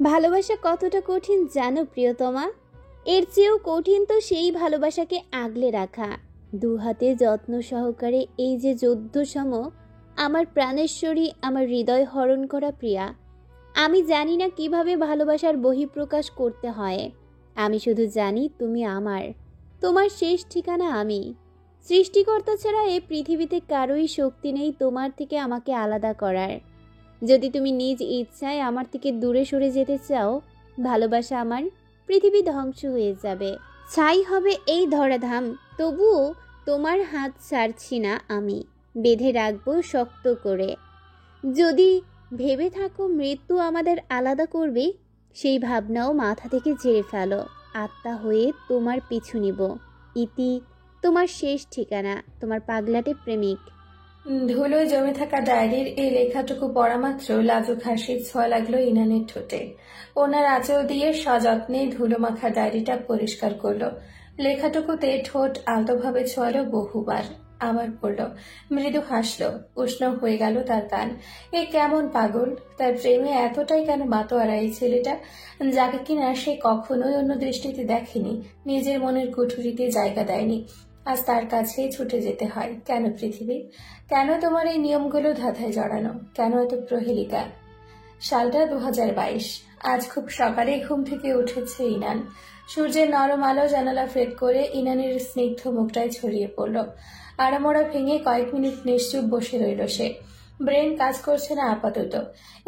ভালোবাসা কতটা কঠিন জানো প্রিয়তমা? এর চেয়েও কঠিন তো সেই ভালোবাসাকে আগলে রাখা, দু হাতে যত্ন সহকারে। এই যে যুদ্ধসম, আমার প্রাণেশ্বরী, আমার হৃদয় হরণ করা প্রিয়া। আমি জানি না কিভাবে ভালোবাসার বহিঃপ্রকাশ করতে হয়। আমি শুধু জানি তুমি আমার, তোমার শেষ ঠিকানা আমি। সৃষ্টিকর্তা ছাড়া এই পৃথিবীতে কারোই শক্তি নেই তোমার থেকে আমাকে আলাদা করার। যদি তুমি নিজ ইচ্ছায় আমার থেকে দূরে সরে যেতে চাও, ভালোবাসা আমার, পৃথিবী ধ্বংস হয়ে যাবে, ছাই হবে এই ধরাধাম। তবুও তোমার হাত ছাড়ছি না আমি, বেঁধে রাখবো শক্ত করে। যদি ভেবে থাকো মৃত্যু আমাদের আলাদা করবে, সেই ভাবনাও মাথা থেকে ঝেড়ে ফেলো। আত্মা হয়ে তোমার পিছু নিব। ইতি, তোমার শেষ ঠিকানা, তোমার পাগলাটে প্রেমিক। ধুলোয় জমে থাকা ডায়েরির এই লেখাটুকু পড়া মাত্র লাজুক হাসির ছোঁয়া লাগলো ইনানের ঠোঁটে। ওনার আঁচল দিয়ে সযত্নে ধুলো মাখা ডায়েরিটা পরিষ্কার করলো। লেখাটুকুতে ঠোঁট আলতোভাবে ছোঁয়ালো বহুবার, আবার পড়ল। মৃদু হাসলো। উষ্ণ হয়ে গেল তার কান। এ কেমন পাগল! তার প্রেমে এতটাই কেন মাতোয়ারা এই ছেলেটা, যাকে কিনা সে কখনোই অন্য দৃষ্টিতে দেখেনি, নিজের মনের কুঠুরিতে জায়গা দেয়নি। আজ তার কাছেই ছুটে যেতে হয় কেন পৃথিবী? কেন তোমার এই নিয়মগুলো ধাঁধায় জড়ানো? কেন এত প্রহেলিকা? সালটা 2022। আজ খুব সকালে ঘুম থেকে উঠেছে ইনান। সূর্যের নরম আলো জানালা ফেট করে ইনানের স্নিগ্ধ মুখটায় ছড়িয়ে পড়ল। আড়ামোড়া ভেঙে কয়েক মিনিট নিশ্চুপ বসে রইল সে। ব্রেন কাজ করছে না আপাতত।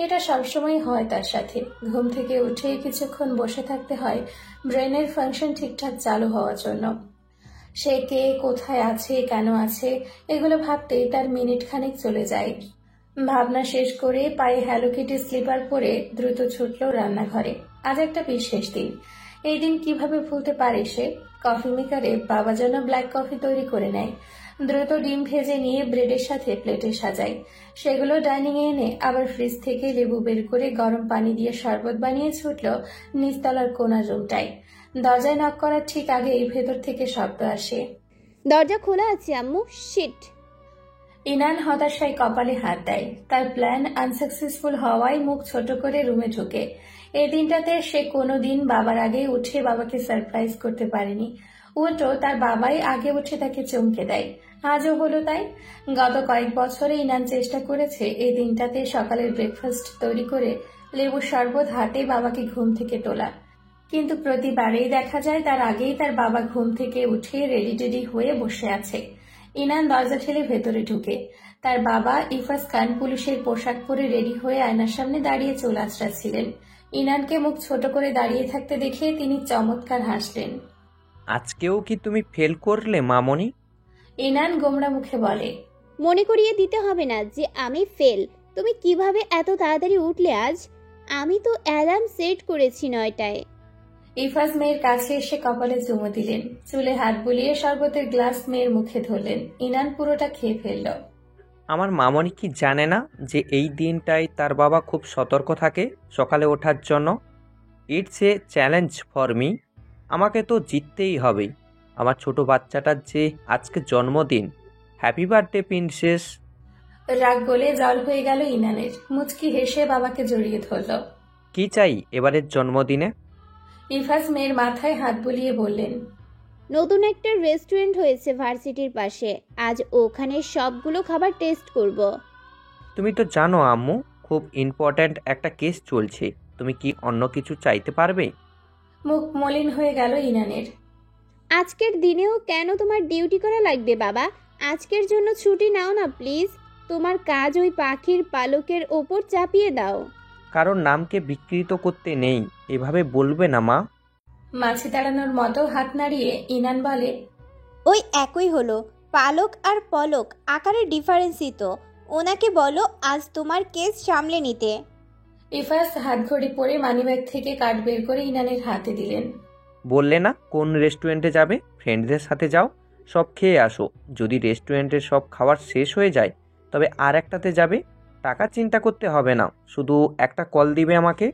এটা সবসময় হয় তার সাথে। ঘুম থেকে উঠে কিছুক্ষণ বসে থাকতে হয় ব্রেনের ফাংশন ঠিকঠাক চালু হওয়ার জন্য। সে কে, কোথায় আছে, কেন আছে, এগুলো ভাবতেই তার মিনিট খানেক চলে যায়। ভাবনা শেষ করে পায়ে হ্যালো কিটি স্লিপার পরে দ্রুত ছুটল রান্নাঘরে। আজ একটা বিশেষ দিন। এই দিন কিভাবে ভুলতে পারে সে? কফি মেকারে বাবা যেন ব্ল্যাক কফি তৈরি করে নেয়। দ্রুত ডিম ভেজে নিয়ে ব্রেডের সাথে প্লেটে সাজায়। সেগুলো ডাইনিং এ এনে আবার ফ্রিজ থেকে লেবু বের করে গরম পানি দিয়ে শরবত বানিয়ে ছুটল নিচতলার কোণার রুমটায়। দরজায় নক করার ঠিক আগেই ভেতর থেকে শব্দ আসে। দরজা খোলা আছে আম্মু। শিট! ইনান হতাশায় কপালে হাত দেয়। তার প্ল্যান আনসাকসেসফুল হওয়ায় মুখ ছোট করে রুমে ঢুকে। এই দিনটাতে সে কোনোদিন বাবার আগে উঠে বাবাকে সারপ্রাইজ করতে পারেনি। উল্টো তার বাবাই আগে উঠে তাকে চমকে দেয়। আজও হলো তাই। গত কয়েক বছরে ইনান চেষ্টা করেছে এই দিনটাতে সকালের ব্রেকফাস্ট তৈরি করে লেবুর শরবত হাতে বাবাকে ঘুম থেকে তোলা, কিন্তু প্রতিবারেই দেখা যায় তার আগেই তার বাবা ঘুম থেকে উঠে রেডি টেডি হয়ে বসে আছে। ইনান দরজা ঠেলে ভেতরে ঢুকে। তার বাবা ইফাজ খান পুলিশের পোশাক পরে রেডি হয়ে আয়নার সামনে দাঁড়িয়ে চুল আঁচড়াচ্ছিলেন। ইনানকে মুখ ছোট করে দাঁড়িয়ে থাকতে দেখে তিনি চমৎকার হাসলেন। আজকেও কি তুমি ফেল করলে মামনি? ইনান গোমড়া মুখে বলে, মনে করিয়ে দিতে হবে না যে আমি ফেল। তুমি কিভাবে এত তাড়াতাড়ি উঠলে আজ? আমি তো অ্যালার্ম সেট করেছি 9টায়। ইফাজ মেয়ের কাছে এসে কপালে চুমু দিলেন। চুলে হাত বুলিয়ে শরবতের গ্লাস মেয়ের মুখে ধরলেন। ইনান পুরোটা খেয়ে ফেলল। আমার মামনি কি জানে না যে এই দিনটাই তার বাবা খুব সতর্ক থাকে সকালে ওঠার জন্য? It's a challenge for me. আমাকে তো জিততেই হবে। আমার ছোট বাচ্চাটার যে আজকে জন্মদিন। Happy birthday princess. রাগ গলে জল হয়ে গেল ইনানের। মুচকি হেসে বাবাকে জড়িয়ে ধরল। কি চাই এবারের জন্মদিনে? ইফাজ মেয়ের মাথায় হাত বুলিয়ে বললেন, নতুন একটা রেস্টুরেন্ট হয়েছে ভার্সিটির পাশে, আজ ওখানে সবগুলো খাবার টেস্ট করব। তুমি তো জানো আম্মু, খুব ইম্পর্ট্যান্ট একটা কেস চলছে। তুমি কি অন্য কিছু চাইতে পারবে? মুখ মলিন হয়ে গেল ইনানের। আজকের দিনেও কেন তোমার ডিউটি করা লাগবে বাবা? আজকের জন্য ছুটি নাও না প্লিজ। তোমার কাজ ওই পাখির পালকের ওপর চাপিয়ে দাও। কারণ নামকে বিকৃত করতে নেই, এভাবে বলবে না মা। মাছি তাড়ানোর মতো হাত নাড়িয়ে ইনান বলে, ওই একই হলো, পালক আর পলক আকারের ডিফারেন্সই তো। ওনাকে বলো আজ তোমার কেস সামলে নিতে। ইফাজ হাত ঘড়ি পরে মানিব্যাগ থেকে কার্ড বের করে ইনানের হাতে দিলেন। বললে না কোন রেস্টুরেন্টে যাবে? ফ্রেন্ডদের সাথে যাও, সব খেয়ে আসো। যদি রেস্টুরেন্টের সব খাবার শেষ হয়ে যায় তবে আর একটাতে যাবে। টাকা চিন্তা করতে হবে না, শুধু একটা কল দিবে আমাকে।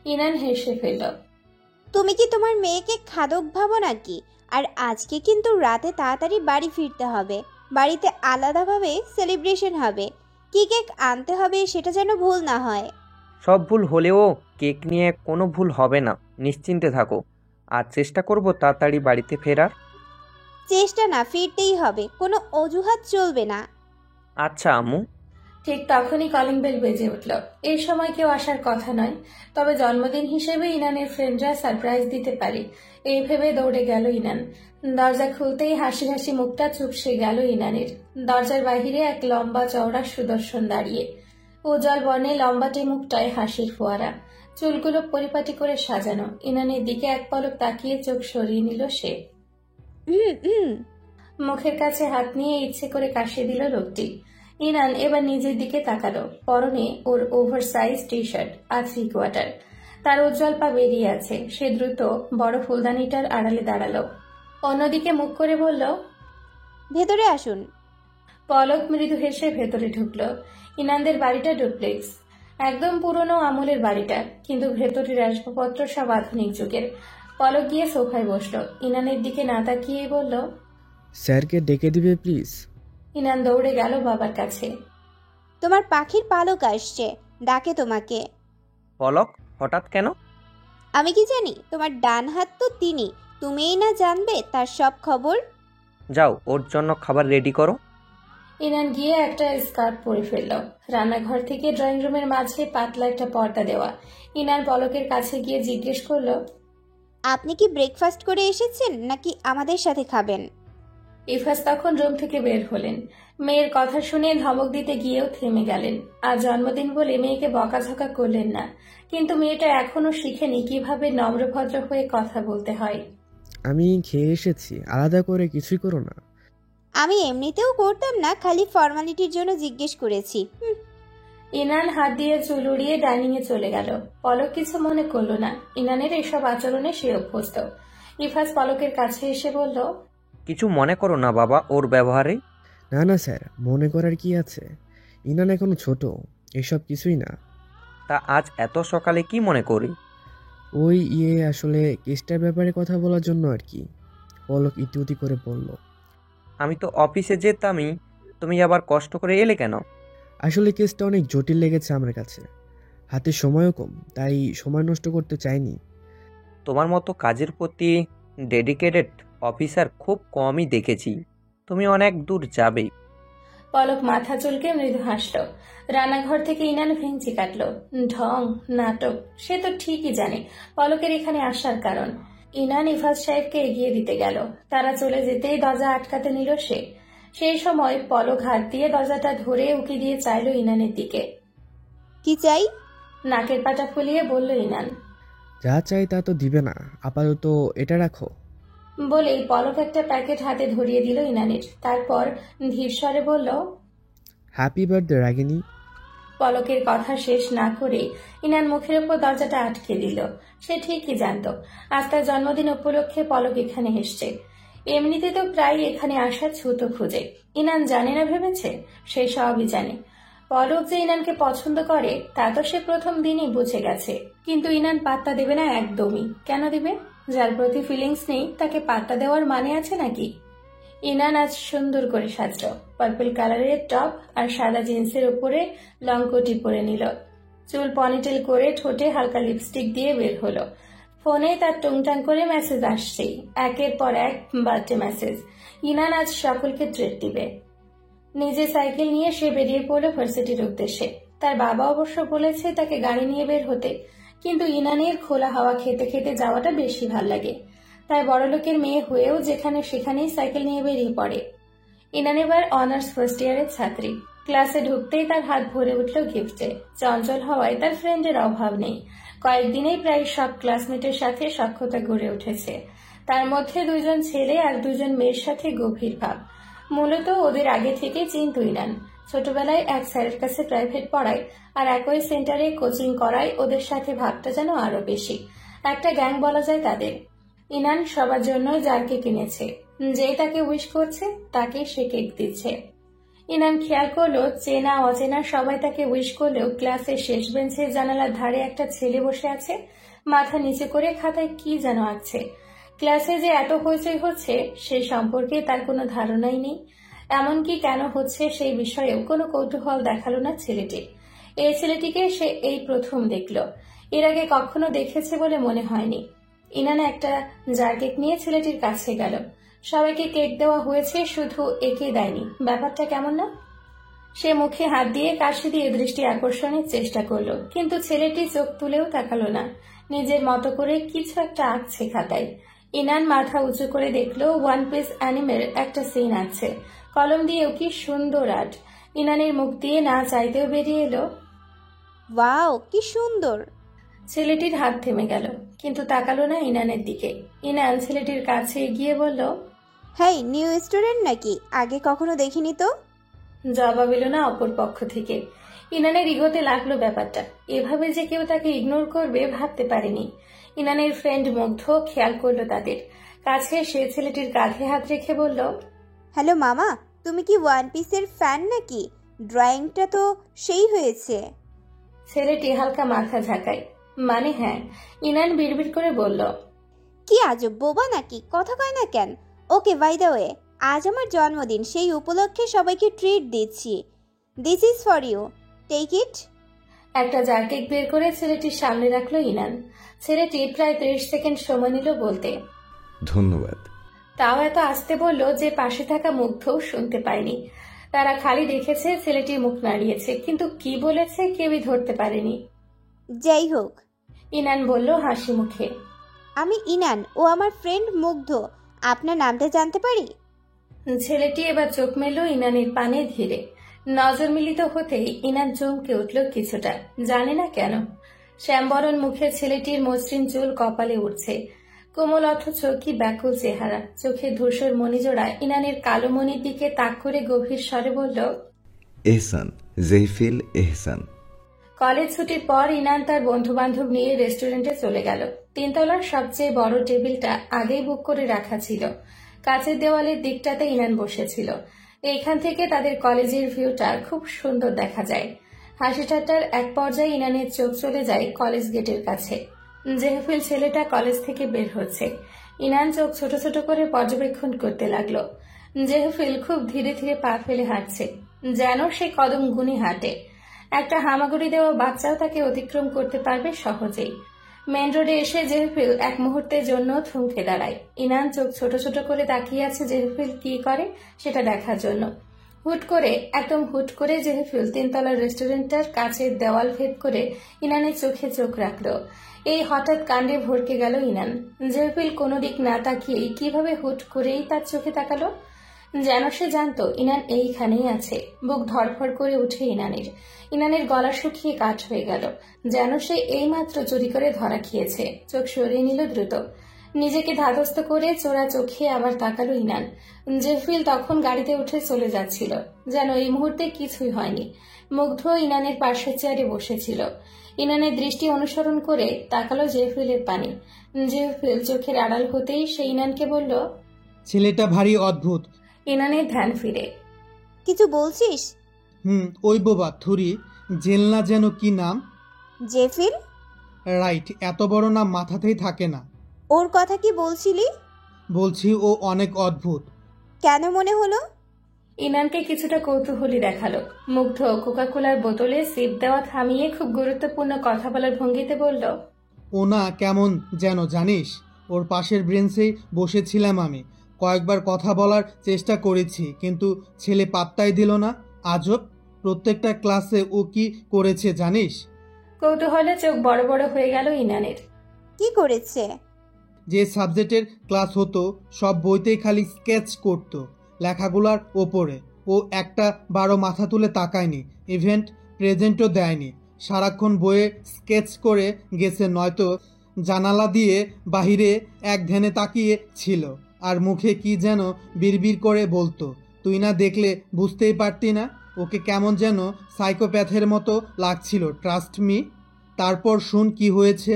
ইনান হেসে ফেলল। তুমি কি তোমার মেয়েকে খাদক ভাবো নাকি? আর আজকে কিন্তু রাতে তাড়াতাড়ি বাড়ি ফিরতে হবে। বাড়িতে আলাদাভাবে সেলিব্রেশন হবে। কি কেক আনতে হবে সেটা যেন ভুল না হয়। সব ভুল হলেও কেক নিয়ে কোনো ভুল হবে না, নিশ্চিন্তে থাকো। আর চেষ্টা করব তাড়াতাড়ি বাড়িতে ফেরার। চেষ্টা না, ফিরতেই হবে, কোনো অজুহাত চলবে না। আচ্ছা আম্মু। ঠিক তখনই কলিং বেল বেজে উঠল। এই সময় কেউ আসার কথা নয়, তবে জন্মদিন হিসেবে ইনানের ফ্রেন্ডরা সারপ্রাইজ দিতে পারে এই ভেবে দৌড়ে গেল ইনান। দরজা খুলতেই হাসি হাসি মুখটা চুপসে গেল ইনানের। দরজার বাহিরে এক লম্বা চওড়া সুদর্শন দাঁড়িয়ে, উজ্জ্বল বর্ণে লম্বাটে মুখটায় হাসির ফোয়ারা, চুলগুলো পরিপাটি করে সাজানো। ইনানের দিকে এক পলক তাকিয়ে চোখ সরিয়ে নিল সে। মুখের কাছে হাত নিয়ে ইচ্ছে করে কাশিয়ে দিল লোকটি। ইনান এবার নিজের দিকে তাকালো। পরনে ওর ওভারসাইজ টি শার্ট আর 3/4। তার উজ্জ্বল পা বেরিয়ে আছে। সে দ্রুত বড় ফুলদানিটার আড়ালে দাঁড়ালো, অন্যদিকে মুখ করে বলল, ভেতরে আসুন। পলক মৃদু হেসে ভেতরে ঢুকলো। ইনানদের বাড়িটা ডুপ্লেক্স, একদম পুরনো আমলের বাড়িটা, কিন্তু ভেতরের আসবাবপত্র সব আধুনিক যুগের। পলক গিয়ে সোফায় বসলো। ইনানের দিকে না তাকিয়ে বলল, স্যারকে ডেকে দিবে প্লিজ। ইনান দৌড়ে গেল বাবার কাছে। তোমার পাখির পালক আসছে, ডাকে তোমাকে। পলক, হঠাৎ কেন? আমি কি জানি? তোমার ডান হাত তো তিনি, তুমিই না জানবে তার সব খবর। যাও, ওর জন্য খাবার রেডি করো। ইনান গিয়ে একটা স্কার্ফ পরে ফেলল। রান্নাঘর থেকে ড্রয়িং রুমের মাঝে পাতলা একটা পর্দা দেওয়া। ইনান পলকের কাছে গিয়ে জিজ্ঞেস করলো, আপনি কি ব্রেকফাস্ট করে এসেছেন নাকি আমাদের সাথে খাবেন? ইফাজ তখন রুম থেকে বের হলেন। মেয়ের কথা শুনে ধমক দিতে গিয়েও থেমে গেলেন। আজ জন্মদিন বলে মেয়েকে বকাঝকা করলেন না, কিন্তু মেয়েটা এখনো শিখেনি কিভাবে নম্রভদ্র হয়ে কথা বলতে হয়। আমি খেয়ে এসেছি, আলাদা করে কিছুই করো না। আমি এমনিতেও করতাম না, খালি ফর্মালিটির জন্য জিজ্ঞেস করেছি। ইনান হাত দিয়ে চুল উড়িয়ে ডাইনিং এ চলে গেল। পলক কিছু মনে করলো না। ইনানের এসব আচরণে সে অভ্যস্ত। ইফাজ পলকের কাছে এসে বলল, কিছু মনে করো না বাবা ওর ব্যবহারে। না না স্যার, মনে করার কি আছে? ইনান এখনো ছোট, এসব কিছুই না। তা আজ এত সকালে কি মনে করি? ওই আসলে কেসটার ব্যাপারে কথা বলার জন্য আর কি। পলক ইতিউতি করে বলল। আমি তো অফিসে যেতামই, তুমি আবার কষ্ট করে এলে কেন? আসলে কেসটা অনেক জটিল লেগেছে আমার কাছে, হাতে সময়ও কম, তাই সময় নষ্ট করতে চাইনি। তোমার মতো কাজের প্রতি ডেডিকেটেড অফিসার খুব কমই দেখেছি। তুমি অনেক দূর যাবে। পলক মাথা চুলকে মৃদু হাসল। রান্নাঘর থেকে ইনান ভেঙচি কাটল। ঢং, নাটক, সে তো ঠিকই জানে পলকের এখানে আসার কারণ। ইনান ইফাজ সাহেবকে এগিয়ে দিতে গেল। তারা চলে যেতেই দরজা আটকাতে নিল সে। সেই সময় পলক হাত দিয়ে দরজাটা ধরে উকি দিয়ে চাইল ইনানের দিকে। কি চাই? নাকের পাটা ফুলিয়ে বলল ইনান। যা চাই তা তো দিবে না, আপাতত এটা রাখো। বলেই পলক একটা প্যাকেট হাতে ধরিয়ে দিল ইনানের। তারপর ধীর স্বরে বলল, হ্যাপি বার্থডে রাগিনী। পলকের কথা শেষ না করে ইনান মুখের উপর দরজাটা আটকে দিল। সে ঠিকই জানত আজ তার জন্মদিন উপলক্ষে পলক এখানে এসছে। এমনিতে তো প্রায় এখানে আসার ছুতো খুঁজে। ইনান জানে না ভেবেছে? সে সবই জানে। পলক যে ইনানকে পছন্দ করে তা তো সে প্রথম দিনই বুঝে গেছে। কিন্তু ইনান পাত্তা দেবে না একদমই। কেন দিবে? যার প্রতি ফিলিংস নেই তাকে পাত্তা দেওয়ার মানে আছে নাকি? ইনান আজ সুন্দর করে সাজল। পার্পল কালারের টপ আর সাদা জিন্সের উপরে লং কোটি পরে নিল। চুল পনিটেল করে ঠোঁটে হালকা লিপস্টিক দিয়ে বের হলো। ফোনে তার টুংটাং করে মেসেজ আসছেই, একের পর এক বার্থডে মেসেজ। ইনান আজ সকলকে ট্রিট দিবে। নিজে সাইকেল নিয়ে সে বেরিয়ে পড়ল ভার্সিটির উদ্দেশ্যে। তার বাবা অবশ্য বলেছে তাকে গাড়ি নিয়ে বের হতে, কিন্তু ইনানের খোলা হাওয়া খেতে খেতে যাওয়াটা বেশি ভাল লাগে। তাই বড়লোকের মেয়ে হয়েও যেখানে সেখানেই সাইকেল নিয়ে বেরিয়ে পড়ে। ইনান এবার অনার্স ফার্স্ট ইয়ারের ছাত্রী। ক্লাসে ঢুকতেই তার হাত ভরে উঠল গিফটে। চঞ্চল হওয়ায় তার ফ্রেন্ডের অভাব নেই। কয়েকদিনেই প্রায় সব ক্লাসমেটের সাথে সখ্যতা গড়ে উঠেছে। তার মধ্যে 2জন ছেলে আর 2জন মেয়ের সাথে গভীর ভাব। মূলত ওদের আগে থেকে চিনত ইনান। ছোটবেলায় এক স্যারের কাছে প্রাইভেট পড়ায় আর একই সেন্টারে কোচিং করায় ওদের সাথে ভাবটা যেন আরো বেশি। একটা গ্যাং বলা যায় তাদের। ইনান সবার জন্য যার কেক কিনেছে। যেই তাকে উইশ করছে তাকে সে কেক দিচ্ছে। ইনান খেয়াল করলো চেনা অচেনা সবাই তাকে উইশ করলেও ক্লাসের শেষ বেঞ্চে জানালার ধারে একটা ছেলে বসে আছে। মাথা নিচে করে খাতায় কি যেন আঁকছে। ক্লাসে যে এত হইচই হচ্ছে সে সম্পর্কে তার কোনো ধারণাই নেই। এমনকি কেন হচ্ছে সেই বিষয়েও কোনো কৌতূহল দেখালো না ছেলেটি। এই ছেলেটিকে সে এই প্রথম দেখল। এর আগে কখনো দেখেছে বলে মনে হয়নি। ইনান একটা জার কেক নিয়ে ছেলেটির কাছে গেল। সবাইকে কেক দেওয়া হয়েছে, শুধু একে দেয়নি। ব্যাপারটা কেমন না? সে মুখে হাত দিয়ে কাশি দিয়ে দৃষ্টি আকর্ষণের চেষ্টা করলো, কিন্তু ছেলেটি চোখ তুলেও তাকালো না। নিজের মতো করে কিছু একটা আঁকছে খাতায়। ইনান মাথা উঁচু করে দেখলো ওয়ান পিস অ্যানিমের একটা সিন আছে। কলম দিয়েও কি সুন্দর আর্ট। ইনানের মুখ দিয়ে না চাইতেও বেরিয়ে এলো, ওয়াও কি সুন্দর। ছেলেটির হাত থেমে গেল, কিন্তু তাকালো না ইনানের দিকে। ইনান ছেলেটির কাছে এগিয়ে বলল, হেই, নিউ স্টুডেন্ট নাকি? আগে কখনো দেখিনি তো। জবাব এলো না অপর পক্ষ থেকে। ইনানের ইগোতে লাগলো ব্যাপারটা। এভাবে যে কেউ তাকে ইগনোর করবে ভাবতে পারেনি। ইনানের ফ্রেন্ড মুগ্ধ খেয়াল করলো তাদের কাছে। সে ছেলেটির কাঁধে হাত রেখে বলল, হ্যালো মামা, তুমি কি ওয়ান পিসের ফ্যান নাকি? ড্রয়িংটা তো সেই হয়েছে। ছেলেটি হালকা মাথা ঝাঁকায়, মানে হ্যাঁ। ইনান বিড়বিড় করে বলল, কি আজব বোবা নাকি, কথা কয় না কেন? ওকে, বাই দ্য ওয়ে, আজ আমার জন্মদিন, সেই উপলক্ষে সবাইকে ট্রিট দিচ্ছি। This is for you, take it. একটা জার কেক বের করে ছেলেটির সামনে রাখলো ইনান। ছেলেটি প্রায় 30 সেকেন্ড সময় নিল বলতে, ধন্যবাদ। তাও এত আস্তে বলল যে পাশে থাকা মুগ্ধও শুনতে পায়নি। তারা খালি দেখেছে ছেলেটির মুখ নাড়িয়েছে, কিন্তু কি বলেছে কেউই ধরতে পারেনি। যাই হোক, ইনান বলল হাসি মুখে, আমি ইনান, ও আমার ফ্রেন্ড মুগ্ধ। আপনার নামটা জানতে পারি? ছেলেটি এবার চোখ মেলল ইনানের পানে ধীরে। নজর মিলিত হতেই ইনান চমকে উঠল কিছুটা, জানে না কেন। শ্যামবরণ মুখে ছেলেটির মসৃণ চুল কপালে উঠছে, কোমল অথচ কি ব্যাকুল চেহারা। চোখে ধূসর মণিজোড়া। ইনানের কালো মণির দিকে তাক করে গভীর স্বরে বলল, এহসান, জেহফিল এহসান। কলেজ ছুটির পর ইনান তার বন্ধু বান্ধব নিয়ে রেস্টুরেন্টে চলে গেল। 3 তলার সবচেয়ে বড় টেবিলটা আগেই বুক করে রাখা ছিল। কাছের দেওয়ালের দিকটাতে ইনান বসেছিল। এইখান থেকে তাদের কলেজের ভিউটা খুব সুন্দর দেখা যায়। হাসি ঠাট্টার এক পর্যায়ে ইনানের চোখ চলে যায় কলেজ গেটের কাছে। জেহফিল ছেলেটা কলেজ থেকে বের হচ্ছে। ইনান চোখ ছোট ছোট করে পর্যবেক্ষণ করতে লাগলো। জেহফিল খুব ধীরে ধীরে পা ফেলে হাঁটছে, যেন সে কদম গুনে হাঁটে। একটা হামাগুড়ি দেওয়া বাচ্চাও তাকে অতিক্রম করতে পারবে সহজেই। মেন রোডে এসে জেহফিল এক মুহূর্তের জন্য থমকে দাঁড়ায়। ইনান চোখ ছোট ছোট করে তাকিয়ে আছে জেহফিল কি করে সেটা দেখার জন্য। একদম হুট করে জেহফিল 3 তলার রেস্টুরেন্টের কাছে দেওয়াল ভেদ করে ইনানের চোখে চোখ রাখলো। এই হঠাৎ কাণ্ডে ভরকে গেল ইনান। জেহফিল কোনো দিক না তাকিয়েই কিভাবে হুট করেই তার চোখে তাকালো, যেন সে জানতো ইনান এইখানেই আছে। বুক ধড়ফড় করে উঠে ইনানের গলা শুকিয়ে কাঠ হয়ে গেল, যেন সে এইমাত্র চুরি করে ধরা খেয়েছে। চোখ সরিয়ে নিল দ্রুত। নিজেকে ধাতস্থ করে চোরা চোখে আবার তাকালো ইনান। জেহফিল তখন গাড়িতে উঠে চলে যাচ্ছিল, যেন এই মুহূর্তে কিছুই হয়নি। মুগ্ধ ইনানের পাশের চেয়ারে বসেছিল। ইনানের দৃষ্টি অনুসরণ করে তাকালো জেহফিলের পানে। জেহফিল চোখের আড়াল হতেই সে ইনানকে বলল, ছেলেটা ভারী অদ্ভুত। ইনানের ধ্যান ফিরে, কিছু বলছিস? ওই বোবা থুরি, জেলনা যেন কি নাম? জেফিল? রাইট, এত বড় নাম মাথাতেই থাকে না। ওর কথা কি বলছিলি? বলছি ও অনেক অদ্ভুত। কেন মনে হলো? ইনানকে কিছুটা কৌতূহলী দেখালো। মুগ্ধ কোকাকোলার বোতলে সিপ দেওয়া থামিয়ে খুব গুরুত্বপূর্ণ কথা বলার ভঙ্গিতে বলল, ও না কেমন যেন জানিস, ওর পাশের ব্রেঞ্চেই বসেছিলাম আমি। কয়েকবার কথা বলার চেষ্টা করেছি, কিন্তু ছেলে পাত্তাই দিল না। আজব, প্রত্যেকটা ক্লাসে ও কি করেছে জানিস? কৌতূহলে চোখ বড় বড় হয়ে গেল ইনানের। কি করেছে? যে সাবজেক্টের ক্লাস হতো সব বইতেই খালি স্কেচ করতো লেখাগুলার ওপরে। ও একটা বারো মাথা তুলে তাকায়নি, ইভেন্ট প্রেজেন্টও দেয়নি। সারাক্ষণ বইয়ে স্কেচ করে গেছে, নয়তো জানালা দিয়ে বাহিরে এক ধ্যানে তাকিয়ে ছিল, আর মুখে কি যেন বিড়বিড় করে বলতো। তুই না দেখলে বুঝতেই পারতি না? ওকে কেমন যেন সাইকোপ্যাথের মতো লাগছিল, ট্রাস্ট মি। তারপর শুন কি হয়েছে।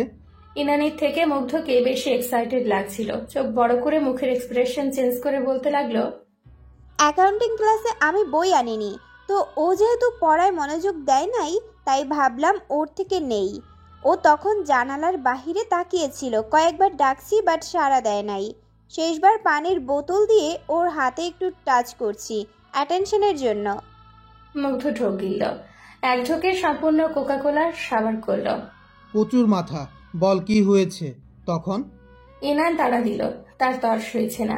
ইনানির থেকে মুগ্ধকে বেশি এক্সাইটেড লাগছিল। চোখ বড় করে মুখের এক্সপ্রেশন চেঞ্জ করে বলতে লাগলো, অ্যাকাউন্টিং ক্লাসে আমি বই আনিনি, তো ও যেহেতু পড়ায় মনোযোগ দেয় নাই, তাই ভাবলাম ওর থেকে নেই। ও তখন জানালার বাহিরে তাকিয়েছিল, কয়েকবার ডাকছি বাট সাড়া দেয় নাই। শেষবার পানির বোতল দিয়ে ওর হাতে একটু টাচ করছি অ্যাটেনশনের জন্য। মুগ্ধ ঢোক গিলল। এক ঢোকে সম্পূর্ণ কোকাকোলার সাবার করল। প্রচুর মাথা, বল কি হয়েছে তখন? ইনান তাড়া দিল, তার তর সইছে না।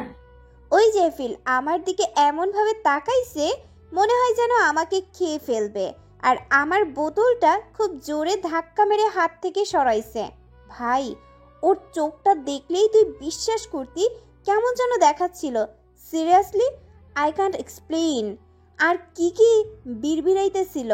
ওই জেফিল আমার দিকে এমনভাবে তাকাইছে মনে হয় যেন আমাকে খেয়ে ফেলবে, আর আমার বোতলটা খুব জোরে ধাক্কা মেরে হাত থেকে সরাইছে। ভাই, ওর চোখটা দেখলেই তুই বিশ্বাস করতি কেমন যেন দেখাচ্ছিল। Seriously I can't explain. আর কি কি বিড়বিড়াইতেছিল।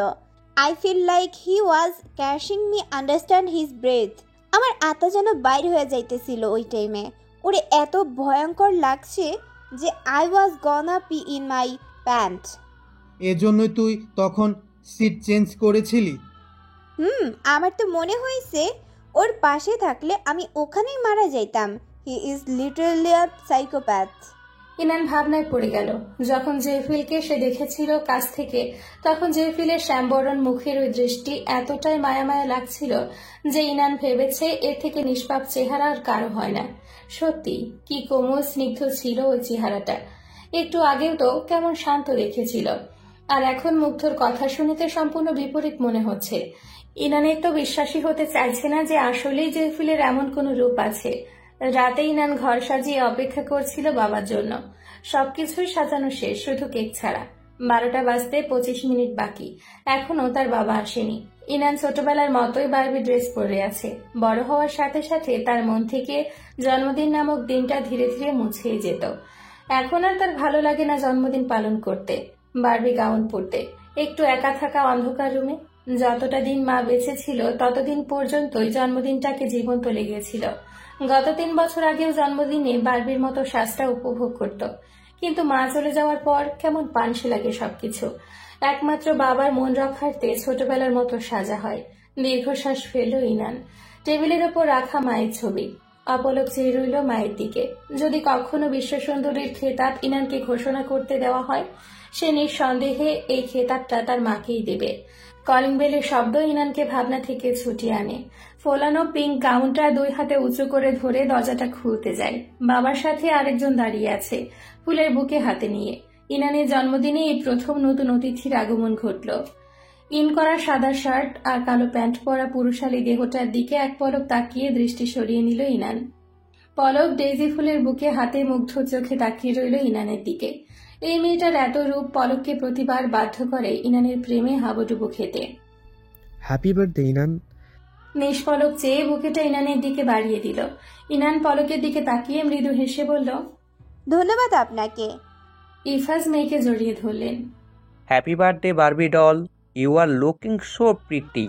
I feel like he was cashing me understand his breath. আমার আত্মা যেন বাইর হয়ে যাইতেছিল ওই টাইমে। ওরে এত ভয়ঙ্কর লাগছে যে I was gonna pee in my pant. এজন্যই তুই তখন সিট চেঞ্জ করেছিলি? আমার তো মনে হয়েছে ওর পাশে থাকলে আমি ওখানেই মারা যাইতাম। He is literally a psychopath. Inan ভাবনায় পড়ে গেল। যখন জেফিলকে সে দেখেছিল কাছ থেকে, তখন জেফিলের শ্যামবরণ মুখের ওই দৃষ্টি এতটাই মায়া মায়া লাগছিল যে ইনান ভেবেছে এর থেকে নিষ্পাপ চেহারা আর কারো হয় না। সত্যি কি কোমল স্নিগ্ধ ছিল ওই চেহারাটা। একটু আগেও তো কেমন শান্ত দেখেছিল, আর এখন মুগ্ধর কথা শুনেতে সম্পূর্ণ বিপরীত মনে হচ্ছে। ইনানের তো বিশ্বাসই হতে চাইছে না যে আসলেই জেফিলের এমন কোনো রূপ আছে। রাতে ইনান ঘর সাজিয়ে অপেক্ষা করছিল বাবার জন্য। সবকিছুই সাজানো শেষ, শুধু কেক ছাড়া। 12টা বাজতে 25 মিনিট বাকি, এখনো তার বাবা আসেনি। ইনান ছোটবেলার মতোই বারবি ড্রেস পরে আছে। বড় হওয়ার সাথে সাথে তার মন থেকে জন্মদিন নামক দিনটা ধীরে ধীরে মুছেই যেত। এখন আর তার ভালো লাগে না জন্মদিন পালন করতে, বারবি গাউন পরতে, একটু একা থাকা অন্ধকার রুমে। যতটা দিন মা বেঁচে ছিল ততদিন পর্যন্তই জন্মদিনটাকে জীবন্ত লেগেছিল। গত 3 বছর আগেও জন্মদিনে বারবির মতো সাজটা উপভোগ করত, কিন্তু মা চলে যাওয়ার পর কেমন পানসে লাগে সবকিছু। একমাত্র বাবার মন রক্ষার্থে ছোটবেলার মতো সাজা হয়। দীর্ঘশ্বাস ফেলল ইনান। টেবিলের ওপর রাখা মায়ের ছবি। অপলক চেয়ে রইল মায়ের দিকে। যদি কখনো বিশ্বসুন্দরীর খেতাব ইনানকে ঘোষণা করতে দেওয়া হয়, সে নিঃসন্দেহে এই খেতাবটা তার মাকেই দেবে। কলিং বেলের শব্দ ইনানকে ভাবনা থেকে ছুটিয়ে আনে। ফোলানো পিঙ্ক গাউনটা 2 হাতে উঁচু করে ধরে দরজাটা খুলতে যায়। বাবার সাথে আরেকজন দাঁড়িয়ে আছে, ফুলের বুকে হাতে নিয়ে। ইনানের জন্মদিনে এই প্রথম নতুন অতিথির আগমন ঘটল। ইন করা সাদা শার্ট আর কালো প্যান্ট পরা পুরুষালী দেহটার দিকে এক পলক তাকিয়ে দৃষ্টি সরিয়ে নিল ইনান। পলক ডেইজি ফুলের বুকে হাতে মুগ্ধ চোখে তাকিয়ে রইল ইনানের দিকে। এই মেয়েটার এত রূপ পলককে প্রতিবার বাধ্য করে ইনানের প্রেমে হাবুডুবু খেতে। Happy birthday Inan. নিষ্পলক চেয়ে বুকেটা ইনানের দিকে বাড়িয়ে দিল। ইনান পলকের দিকে তাকিয়ে মৃদু হেসে বলল, ধন্যবাদ আপনাকে। ইফাজ মেয়েকে জড়িয়ে ধরলেন। Happy birthday Barbie doll, you are looking so pretty.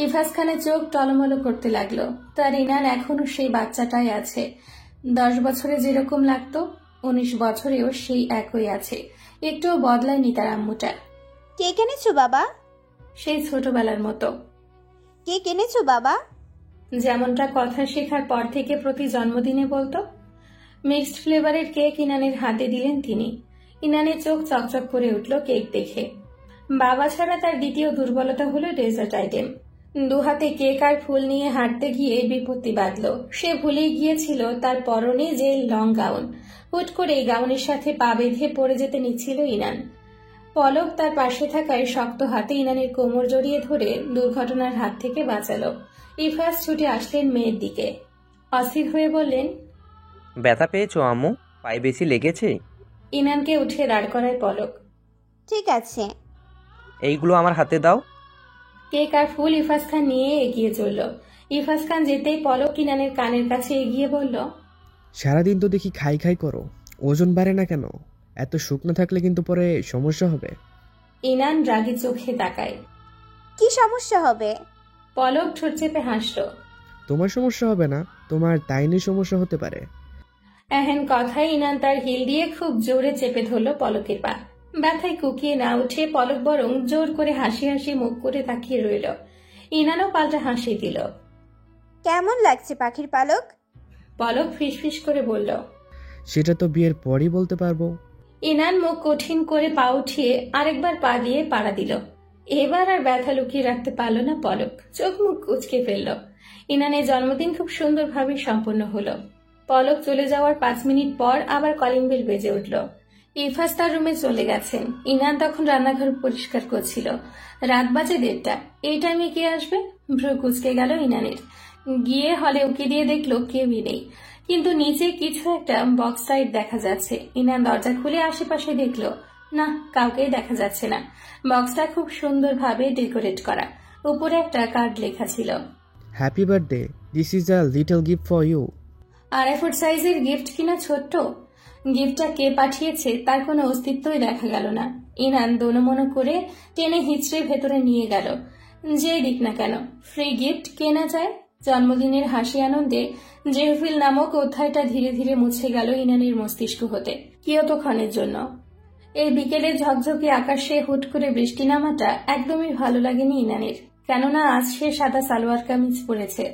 Ifaz খানের চোখ টলমলো করতে লাগলো। তার ইনান এখনো সেই বাচ্চাটাই আছে। 10 বছরে যেরকম লাগতো 19 বছরেও সেই একই আছে। একটুও বদলায়নি তার আম্মুটা। কে কিনেছো বাবা? সেই ছোটবেলার মতো। কে কিনেছো বাবা? যেমনটা কথা শেখার পর থেকে প্রতি জন্মদিনে বলতো। মিক্সড ফ্লেভারের কেক ইনানের হাতে দিলেন তিনি। ইনানের চোখ চকচক করে উঠল কেক দেখে। বাবা ছাড়া তার দ্বিতীয় দুর্বলতা হলো ডেজার্ট আইটেম। 2 হাতে কেক আর ফুল নিয়ে হাঁটতে গিয়ে বিপত্তি বাঁধল। সে ভুলেই গিয়েছিল তার পরনে যে লং গাউন। হুট করে এই গাউনের সাথে পা বেঁধে পড়ে যেতে নিচ্ছিল ইনান। পলক তার পাশে থাকায় শক্ত হাতে ইনানের কোমর জড়িয়ে ধরে দুর্ঘটনার হাত থেকে বাঁচালো। ইফাজ ছুটে আসলেন মেয়ের দিকে। অস্থির হয়ে বললেন, ব্যথা পেয়েছো আম্মু? পায়ে বেশি লেগেছে? ইনানকে উঠে দাঁড় করায় পলক। ঠিক আছে। এইগুলো আমার হাতে দাও। কেক আর ফুল ইফাজ খান নিয়ে এগিয়ে চলল। ইফাজ খান যেতেই পলক ইনানের কানের কাছে এগিয়ে বলল, সারাদিন তো দেখি খাই খাই করো, ওজন বাড়ে না কেন? এত শুকনো থাকলে কিন্তু পরে সমস্যা হবে। ইনান রাগী চোখে তাকায়। কি সমস্যা হবে? পলক ঠোঁট চেপে হাসল। তোমার সমস্যা হবে না, তোমার তাইনের সমস্যা হতে পারে। এহেন কথায় ইনান তার হিল দিয়ে খুব জোরে চেপে ধরল পলকের পা। ব্যথায় কুকিয়ে না উঠে পলক বরং জোর করে হাসি হাসি মুখ করে তাকিয়ে রইল। ইনানও পাল্টা হাসি দিল। কেমন লাগছে পাখির পালক? পলক ফিসফিস করে বলল। সেটা তো বিয়ের পরই বলতে পারবো। ইনান মুখ কঠিন করে পা উঠিয়ে আরেকবার পা দিয়ে পাড়া দিল। এবার আর ব্যথা লুকিয়ে রাখতে পারল না পলক, চোখ মুখ কুচকে ফেলল। ইনানের জন্মদিন খুব সুন্দরভাবে সম্পন্ন হলো। পলক চলে যাওয়ার 5 মিনিট পর আবার কলিং বেল বেজে উঠল। ইফাজ তার রুমে চলে গেছেন। ইনান তখন রান্নাঘর পরিষ্কার করছিল। রাত বাজে 1:30। এই টাইমে কে আসবে? ভ্রু কুচকে গেল ইনানের। গিয়ে হলে উকি দিয়ে দেখলো কেউই নেই, কিন্তু নিচে কিছু একটা বক্স লাইট দেখা যাচ্ছে। ইনান দরজা খুলে আশেপাশে দেখলো, না, কাউকেই দেখা যাচ্ছে না। বক্সটা খুব সুন্দরভাবে ডেকোরেট করা, উপরে একটা কার্ড লেখা ছিল, happy birthday, this is a little gift for you. 2.5 foot সাইজের গিফট কিনা ছোট্ট। গিফটটা কে পাঠিয়েছে তার কোনো অস্তিত্বই দেখা গেল না। ইনান দোনমনো করে টেনে হিচড়ে ভেতরে নিয়ে গেল। যেই দিক না কেন, ফ্রি গিফট কেনা যায়। জন্মদিনের হাসি আনন্দে জেহফিল নামক অধ্যায়টা ধীরে ধীরে মুছে গেল ইনানের মস্তিষ্ক হতে, কিয়তক্ষণের জন্য। এই বিকেলে ঝকঝকে আকাশে হুট করে বৃষ্টি নামাটা একদমই ভালো লাগেনি ইনানের, কেননা আজ সে সাদা সালোয়ার কামিজ পরেছে।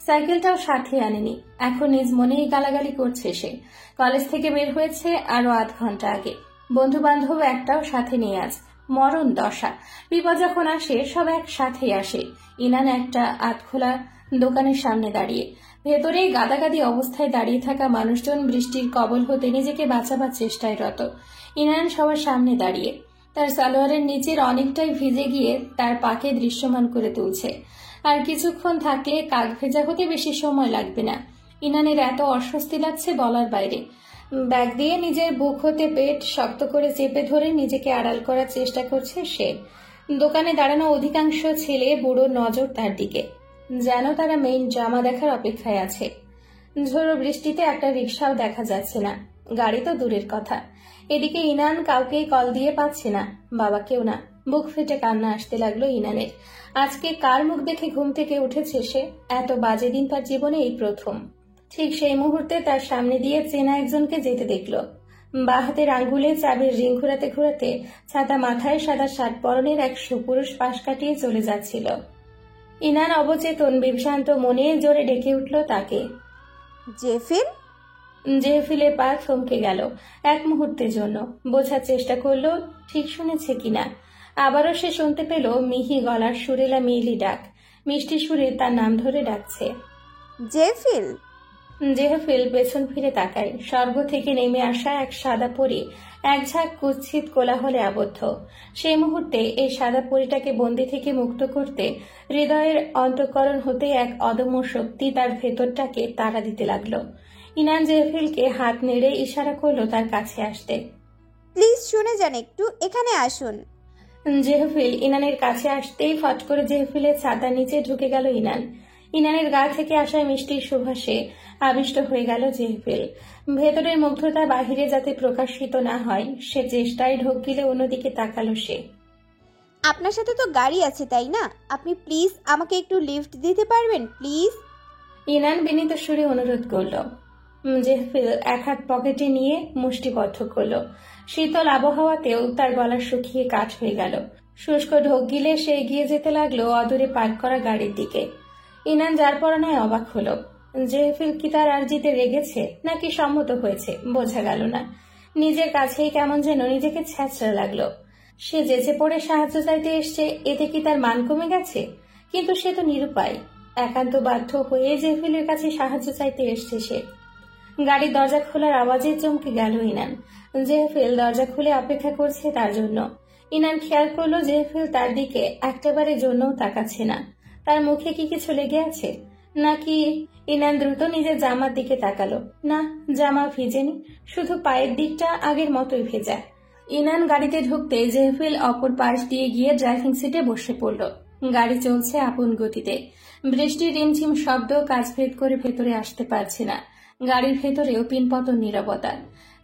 সাইকেলটাও সাথে আনেনি। এখন নিজ মনেই গালাগালি করছে সে। কলেজ থেকে বের হয়েছে আরো 8 ঘন্টা আগে। বন্ধু বান্ধব একটাও সাথে নেই আজ। মরণ দশা। বিপদ যখন আসে সব একসাথেই আসে। ইনান একটা আধখোলা দোকানের সামনে দাঁড়িয়ে। ভেতরে গাদাগাদি অবস্থায় দাঁড়িয়ে থাকা মানুষজন বৃষ্টির কবল হতে নিজেকে বাঁচাবার চেষ্টায় রত। ইনান সবার সামনে দাঁড়িয়ে তার সালোয়ারের নিচের অনেকটাই ভিজে গিয়ে তার পাকে দৃশ্যমান করে তুলছে। আর কিছুক্ষণ থাকলে কাক ভেজা হতে বেশি সময় লাগবে না। ইনানের এত অস্বস্তি লাগছে বলার বাইরে। ব্যাগ দিয়ে নিজের বুক হতে পেট শক্ত করে চেপে ধরে নিজেকে আড়াল করার চেষ্টা করছে সে। দোকানে দাঁড়ানো অধিকাংশ ছেলে বুড়ো নজর তার দিকে, যেন তারা মেইন ড্রামা দেখার অপেক্ষায় আছে। ঝোড়ো বৃষ্টিতে একটা রিক্সাও দেখা যাচ্ছে না, গাড়ি তো দূরের কথা। এদিকে ইনান কাউকেই কল দিয়ে পাচ্ছে না, বাবাকেও না। বুক ফেটে কান্না আসতে লাগলো ইনানের। আজকে কার মুখ দেখে ঘুম থেকে উঠেছে সে? এত বাজে দিন তার জীবনে এই প্রথম। ঠিক সেই মুহূর্তে তার সামনে দিয়ে চেনা একজনকে যেতে দেখলো। বাঁ হাতের আঙ্গুলে চাবির রিং ঘুরাতে ঘুরাতে ছাতা মাথায় সাদা শার্ট পরনের এক সুপুরুষ পাশ কাটিয়ে চলে যাচ্ছিল। ইনান অবচেতন বিভ্রান্ত মনে জোরে ডেকে উঠল তাকে। জেফিল? জেহফিলের পা থমকে গেল এক মুহূর্তের জন্য। বোঝার চেষ্টা করলো ঠিক শুনেছে কিনা। আবারও সে শুনতে পেল মিহি গলার সুরেলা মেইলি ডাক। মিষ্টি সুরে তার নাম ধরে ডাকছে, জেফিল। জেহফিল পেছন ফিরে তাকায়। স্বর্গ থেকে নেমে আসা এক সাদা পরী এক ঝাঁক কুৎসিত কোলাহলে আবদ্ধ। সেই মুহূর্তে এই সাদা পরীটাকে বন্দি থেকে মুক্ত করতে হৃদয়ের অন্তঃকরণ হতে এক অদম্য শক্তি তার ভেতরটাকে তাড়া দিতে লাগলো। ইনান জেহফিলকে হাত নেড়ে ইশারা করলো তার কাছে আসতে। প্লিজ শুনে যান, একটু এখানে আসুন। জেহফিল ইনানের কাছে আসতেই ফট করে জেহফিলের ছাতার নিচে ঢুকে গেল ইনান। ইনানের গা থেকে আসা মিষ্টির সুভাষে আবিষ্ট হয়ে গেল জেহফিল। ভেতরের মুগ্ধতা বাহিরে যাতে প্রকাশিত না হয় সে চেষ্টায় ঢোক গিলে অন্যদিকে তাকালো সে। আপনার সাথে তো গাড়ি আছে তাই না? আপনি প্লিজ আমাকে একটু লিফট দিতে পারবেন প্লিজ? ইনান বিনীত সুরে অনুরোধ করল। জেহফিল এক হাত পকেটে নিয়ে মুষ্টিবদ্ধ করলো। শীতল আবহাওয়াতেও তার গলা শুকিয়ে কাঠ হয়ে গেল। শুষ্ক ঢোক গিলে সে এগিয়ে যেতে লাগলো অদূরে পার্ক করা গাড়ির দিকে। ইনান যার পরনায় অবাক হলো। জেহফিল কি তার আর্জিতে রেগেছে নাকি সম্মত হয়েছে বোঝা গেল না। নিজের কাছেই কেমন যেন নিজেকে ছ্যাঁচড়া লাগলো। সে যেচে পড়ে সাহায্য চাইতে এসছে, এতে কি তার মান কমে গেছে? কিন্তু সে তো নিরুপায়। একান্ত বাধ্য হয়ে জেহফিলের কাছে সাহায্য চাইতে এসছে সে। গাড়ির দরজা খোলার আওয়াজে চমকে গেল ইনান। জেহফিল দরজা খুলে অপেক্ষা করছে তার জন্য। ইনান খেয়াল করলো জেহফিল তার দিকে একটাবারের জন্যও তাকাচ্ছে না। তার মুখে কি কিছু লেগে আছে নাকি? ইনান দ্রুত নিজের জামার দিকে তাকালো। না, জামা ভিজেনি, শুধু পায়ের দিকটা আগের মতোই ভেজা। ইনান গাড়িতে ঢুকতে জেহফিল অপর পাশ দিয়ে গিয়ে ড্রাইভিং সিটে বসে পড়ল। গাড়ি চলছে আপন গতিতে। বৃষ্টির রিমঝিম শব্দ কাজ ভেদ করে ভেতরে আসতে পারছে না। গাড়ির ভেতরেও পিনপতন নীরবতা।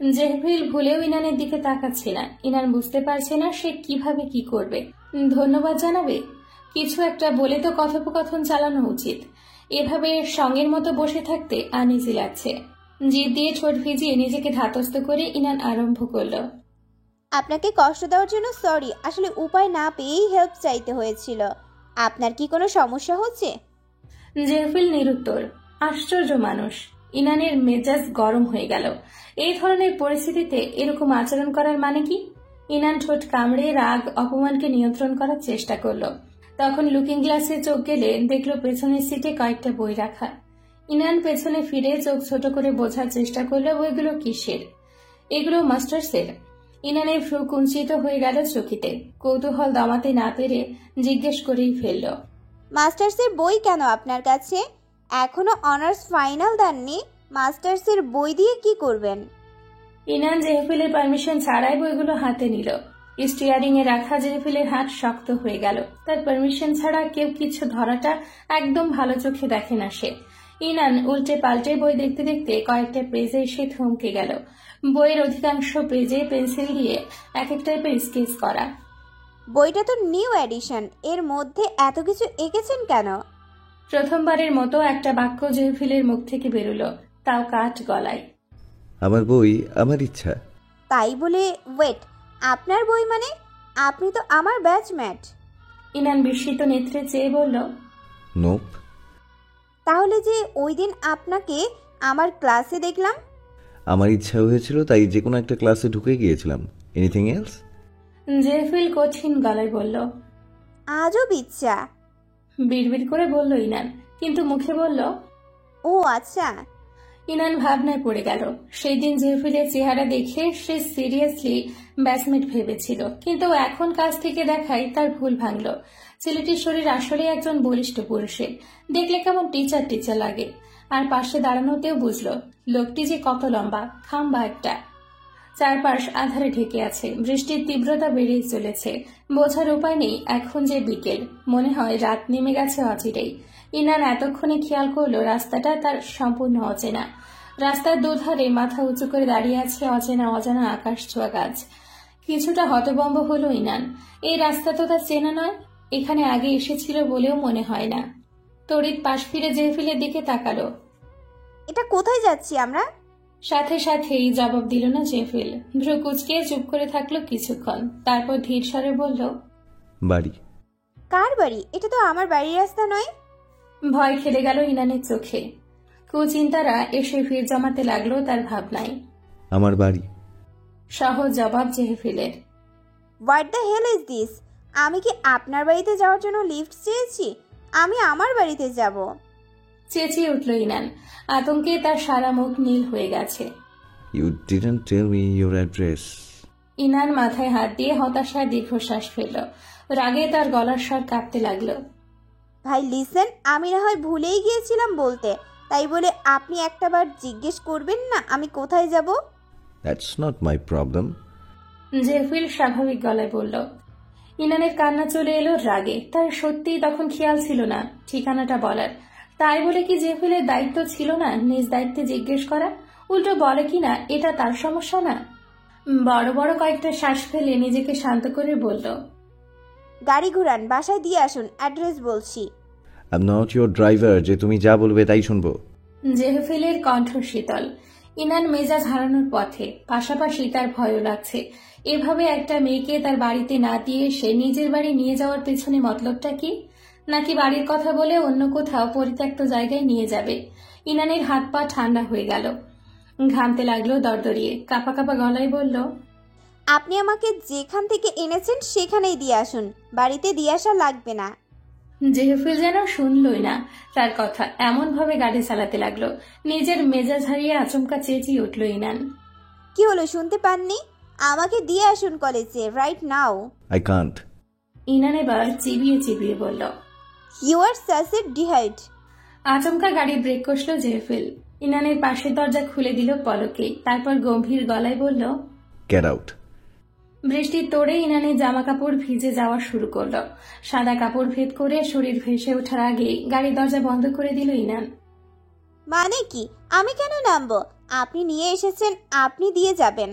জেহফিল ভুলেও ইনানের দিকে তাকাচ্ছে না। ইনান বুঝতে পারছে না সে কিভাবে কি করবে। ধন্যবাদ জানাবে, কিছু একটা বলে তো কথোপকথন চালানো উচিত। এভাবে সঙ্গের মতো বসে থাকতে আনইজি লাগছে। জিভ দিয়ে ঠোঁট ভিজিয়ে নিজেকে ধাতস্থ করে ইনান আরম্ভ করল। আপনাকে কষ্ট দেওয়ার জন্য সরি, আসলে উপায় না পেয়েই হেল্প চাইতে হয়েছিল। আপনার কি কোনো সমস্যা হচ্ছে? জেহফিল নিরুত্তর। আশ্চর্য মানুষ। ইনানের মেজাজ গরম হয়ে গেল। এই ধরনের পরিস্থিতিতে এরকম আচরণ করার মানে কি? ইনান ঠোঁট কামড়ে রাগ অপমানকে নিয়ন্ত্রণ করার চেষ্টা করলো। তখন লুকিং গ্লাসে চোখ গেলে দেখলো পেছনের সিটে কয়েকটা বই রাখা। ইনান পেছনে ফিরে চোখ ছোট করে বোঝার চেষ্টা করলো বইগুলো কিসের। এগুলো মাস্টার্সের। ইনানের ভ্রু কুঞ্চিত হয়ে গেল চকিতে। কৌতূহল দমাতে না পেরে জিজ্ঞেস করেই ফেলল, মাস্টার্সের বই কেন আপনার কাছে? এখনো অনার্স ফাইনাল দেননি, মাস্টার্সের বই দিয়ে কি করবেন? ইনান জেহেফিলের পারমিশন ছাড়াই বইগুলো হাতে নিল। স্টিয়ারিং এ রাখা জেহেফিলের হাত শক্ত হয়ে গেল। তার পারমিশন ছাড়া কেউ কিছু ধরাটা একদম ভালো চোখে দেখে না সে। ইনান উল্টে পাল্টে বই দেখতে দেখতে কয়েকটা পেজে এসে থমকে গেল। বইয়ের অধিকাংশ পেজে পেন্সিল দিয়ে এক এক টাইপের স্কেচ করা। বইটা তো নিউ এডিশন, এর মধ্যে এত কিছু এঁকেছেন কেন? প্রথমবারের মতো একটা বাক্য জেহেফিলের মুখ থেকে বেরোলো, তাও কাঠ গলায়। আমার বই, আমার ইচ্ছা। তাই বলে ওয়েট, আপনার বই মানে? আপনি তো আমার ব্যাচমেট। ইনান বিস্মিত নেত্রে চেয়ে বলল, নোপ। তাহলে যে ওই দিন আপনাকে আমার ক্লাসে দেখলাম? আমার ইচ্ছা হয়েছিল তাই যে কোনো একটা ক্লাসে ঢুকে গিয়েছিলাম। Anything else? জেহেফিল কঠিন গলায় বলল। আজব ইচ্ছা। বিড়বিড় করে বলল ইনান, কিন্তু মুখে বলল, ও আচ্ছা। ইনান ভাবনায় পড়ে গেল। সেই দিন জেহেফিলের চেহারা দেখে সে সিরিয়াসলি ব্যাচমেট ভেবেছিল, কিন্তু এখন কাছ থেকে দেখায় তার ভুল ভাঙল। ছেলেটির শরীর আসলে একজন বলিষ্ঠ পুরুষের, দেখলে কেমন টিচার টিচার লাগে। আর পাশে দাঁড়ানোতেও বুঝল লোকটি যে কত লম্বা, খাম্বা একটা। চারপাশ আধারে ঢেকে আছে, বৃষ্টির তীব্রতা বেড়েই চলেছে। বোঝার উপায় নেই এখন যে বিকেল, মনে হয় রাত নেমে গেছে অচিরেই। ইনান এতক্ষণে খেয়াল করলো রাস্তাটা তার সম্পূর্ণ অচেনা। রাস্তার দুধারে মাথা উঁচু করে দাঁড়িয়ে আছে অচেনা অজানা আকাশ ছোঁয়া গাছ। কিছুটা হতভম্ব হলো ইনান। এই রাস্তা তো তার চেনা নয়, এখানে আগে এসেছিল বলেও মনে হয় না। তড়িৎ পাশ ফিরে জেহেফিলের দিকে তাকালো। এটা কোথায় যাচ্ছি আমরা? সাথে সাথেই জবাব দিল না জেহেফিল। ভ্রু কুচকে চুপ করে থাকলো কিছুক্ষণ, তারপর ধীর স্বরে বলল, বাড়ি। কার বাড়ি? এটা তো আমার বাড়ির রাস্তা নয়। ভয় খেলে গেল ইনানের চোখে। কুচিন্তারা এসে ভিড় জমাতে লাগলো তার ভাবনায়। আমার বাড়ি। সহজ জবাব জেহেফিলের। What the hell is this? আমি কি আপনার বাড়িতে যাওয়ার জন্য লিফট চেয়েছি? আমি আমার বাড়িতে যাব। চেঁচিয়ে উঠল ইনান। আতঙ্কে তার সারা মুখ নীল হয়ে গেছে। You didn't tell me your address. Inan মাথায় হাত দিয়ে হতাশায় দীর্ঘশ্বাস ফেলল। রাগে তার গলার স্বর কাঁপতে লাগলো। ভাই লিসেন, আমি না হয় ভুলেই গিয়েছিলাম বলতে, তাই বলে আপনি একটাবার জিজ্ঞেস করবেন না আমি কোথায় যাব? That's not my problem. Jehefil স্বাভাবিক গলায় বলল। ইনানের কান্না চলে এলো রাগে। তার সত্যিই তখন খেয়াল ছিল না ঠিকানাটা বলার। তাই বলে কি জেহেফিলের দায়িত্ব ছিল না নিজ দায়িত্বে জিজ্ঞেস করা? উল্টো বলে কিনা এটা তার সমস্যা না? বড় বড় কয়েকটা শ্বাস ফেলে নিজেকে শান্ত করে বলল, গাড়ি ঘুরান, বাসায় দিয়ে আসুন, অ্যাড্রেস বলছি। I am not your driver যে তুমি যা বলবে তাই শুনবো। জেহেফিলের কণ্ঠ শীতল। ইনান মেজাজ হারানোর পথে, পাশাপাশি তার ভয়ও লাগছে। এভাবে একটা মেয়েকে তার বাড়িতে না দিয়ে সে নিজের বাড়ি নিয়ে যাওয়ার পেছনে মতলবটা কি? নাকি বাড়ির কথা বলে অন্য কোথাও পরিত্যক্ত জায়গায় নিয়ে যাবে? ইনানের হাত পা ঠান্ডা হয়ে গেল, ঘামতে লাগলো দরদরিয়ে। কাঁপা কাঁপা গলায় বলল, আপনি আমাকে যেখান থেকে এনেছেন সেখানেই দিয়ে আসুন, বাড়িতে দিয়ে আসা লাগবে না। জেহেফিল যেন শুনলই না তার কথা, এমন ভাবে গাড়ি চালাতে লাগলো। নিজের মেজাজ হারিয়ে আচমকা চেঁচিয়ে উঠল ইনান। কি হলো, শুনতে পাননি? আমাকে দিয়ে আসুন কলেজে right now. I can't. Inan এবার চিবিয়ে চিবিয়ে বলল। ইউ আর সাচ এ ডিহাইড। আচমকা গাড়ি ব্রেক কষল জেহেফিল। ইনানের পাশের দরজা খুলে দিল পলকে, তারপর গম্ভীর গলায় বলল, গেট আউট। বৃষ্টির তোড়ে ইনানের জামা কাপড় ভিজে যাওয়া শুরু করলো। সাদা কাপড় ভেদ করে শরীর ভেসে ওঠার আগে গাড়ির দরজা বন্ধ করে দিল ইনান। মানে কি? আমি কেন নামবো? আপনি নিয়ে এসেছেন, আপনি দিয়ে যাবেন।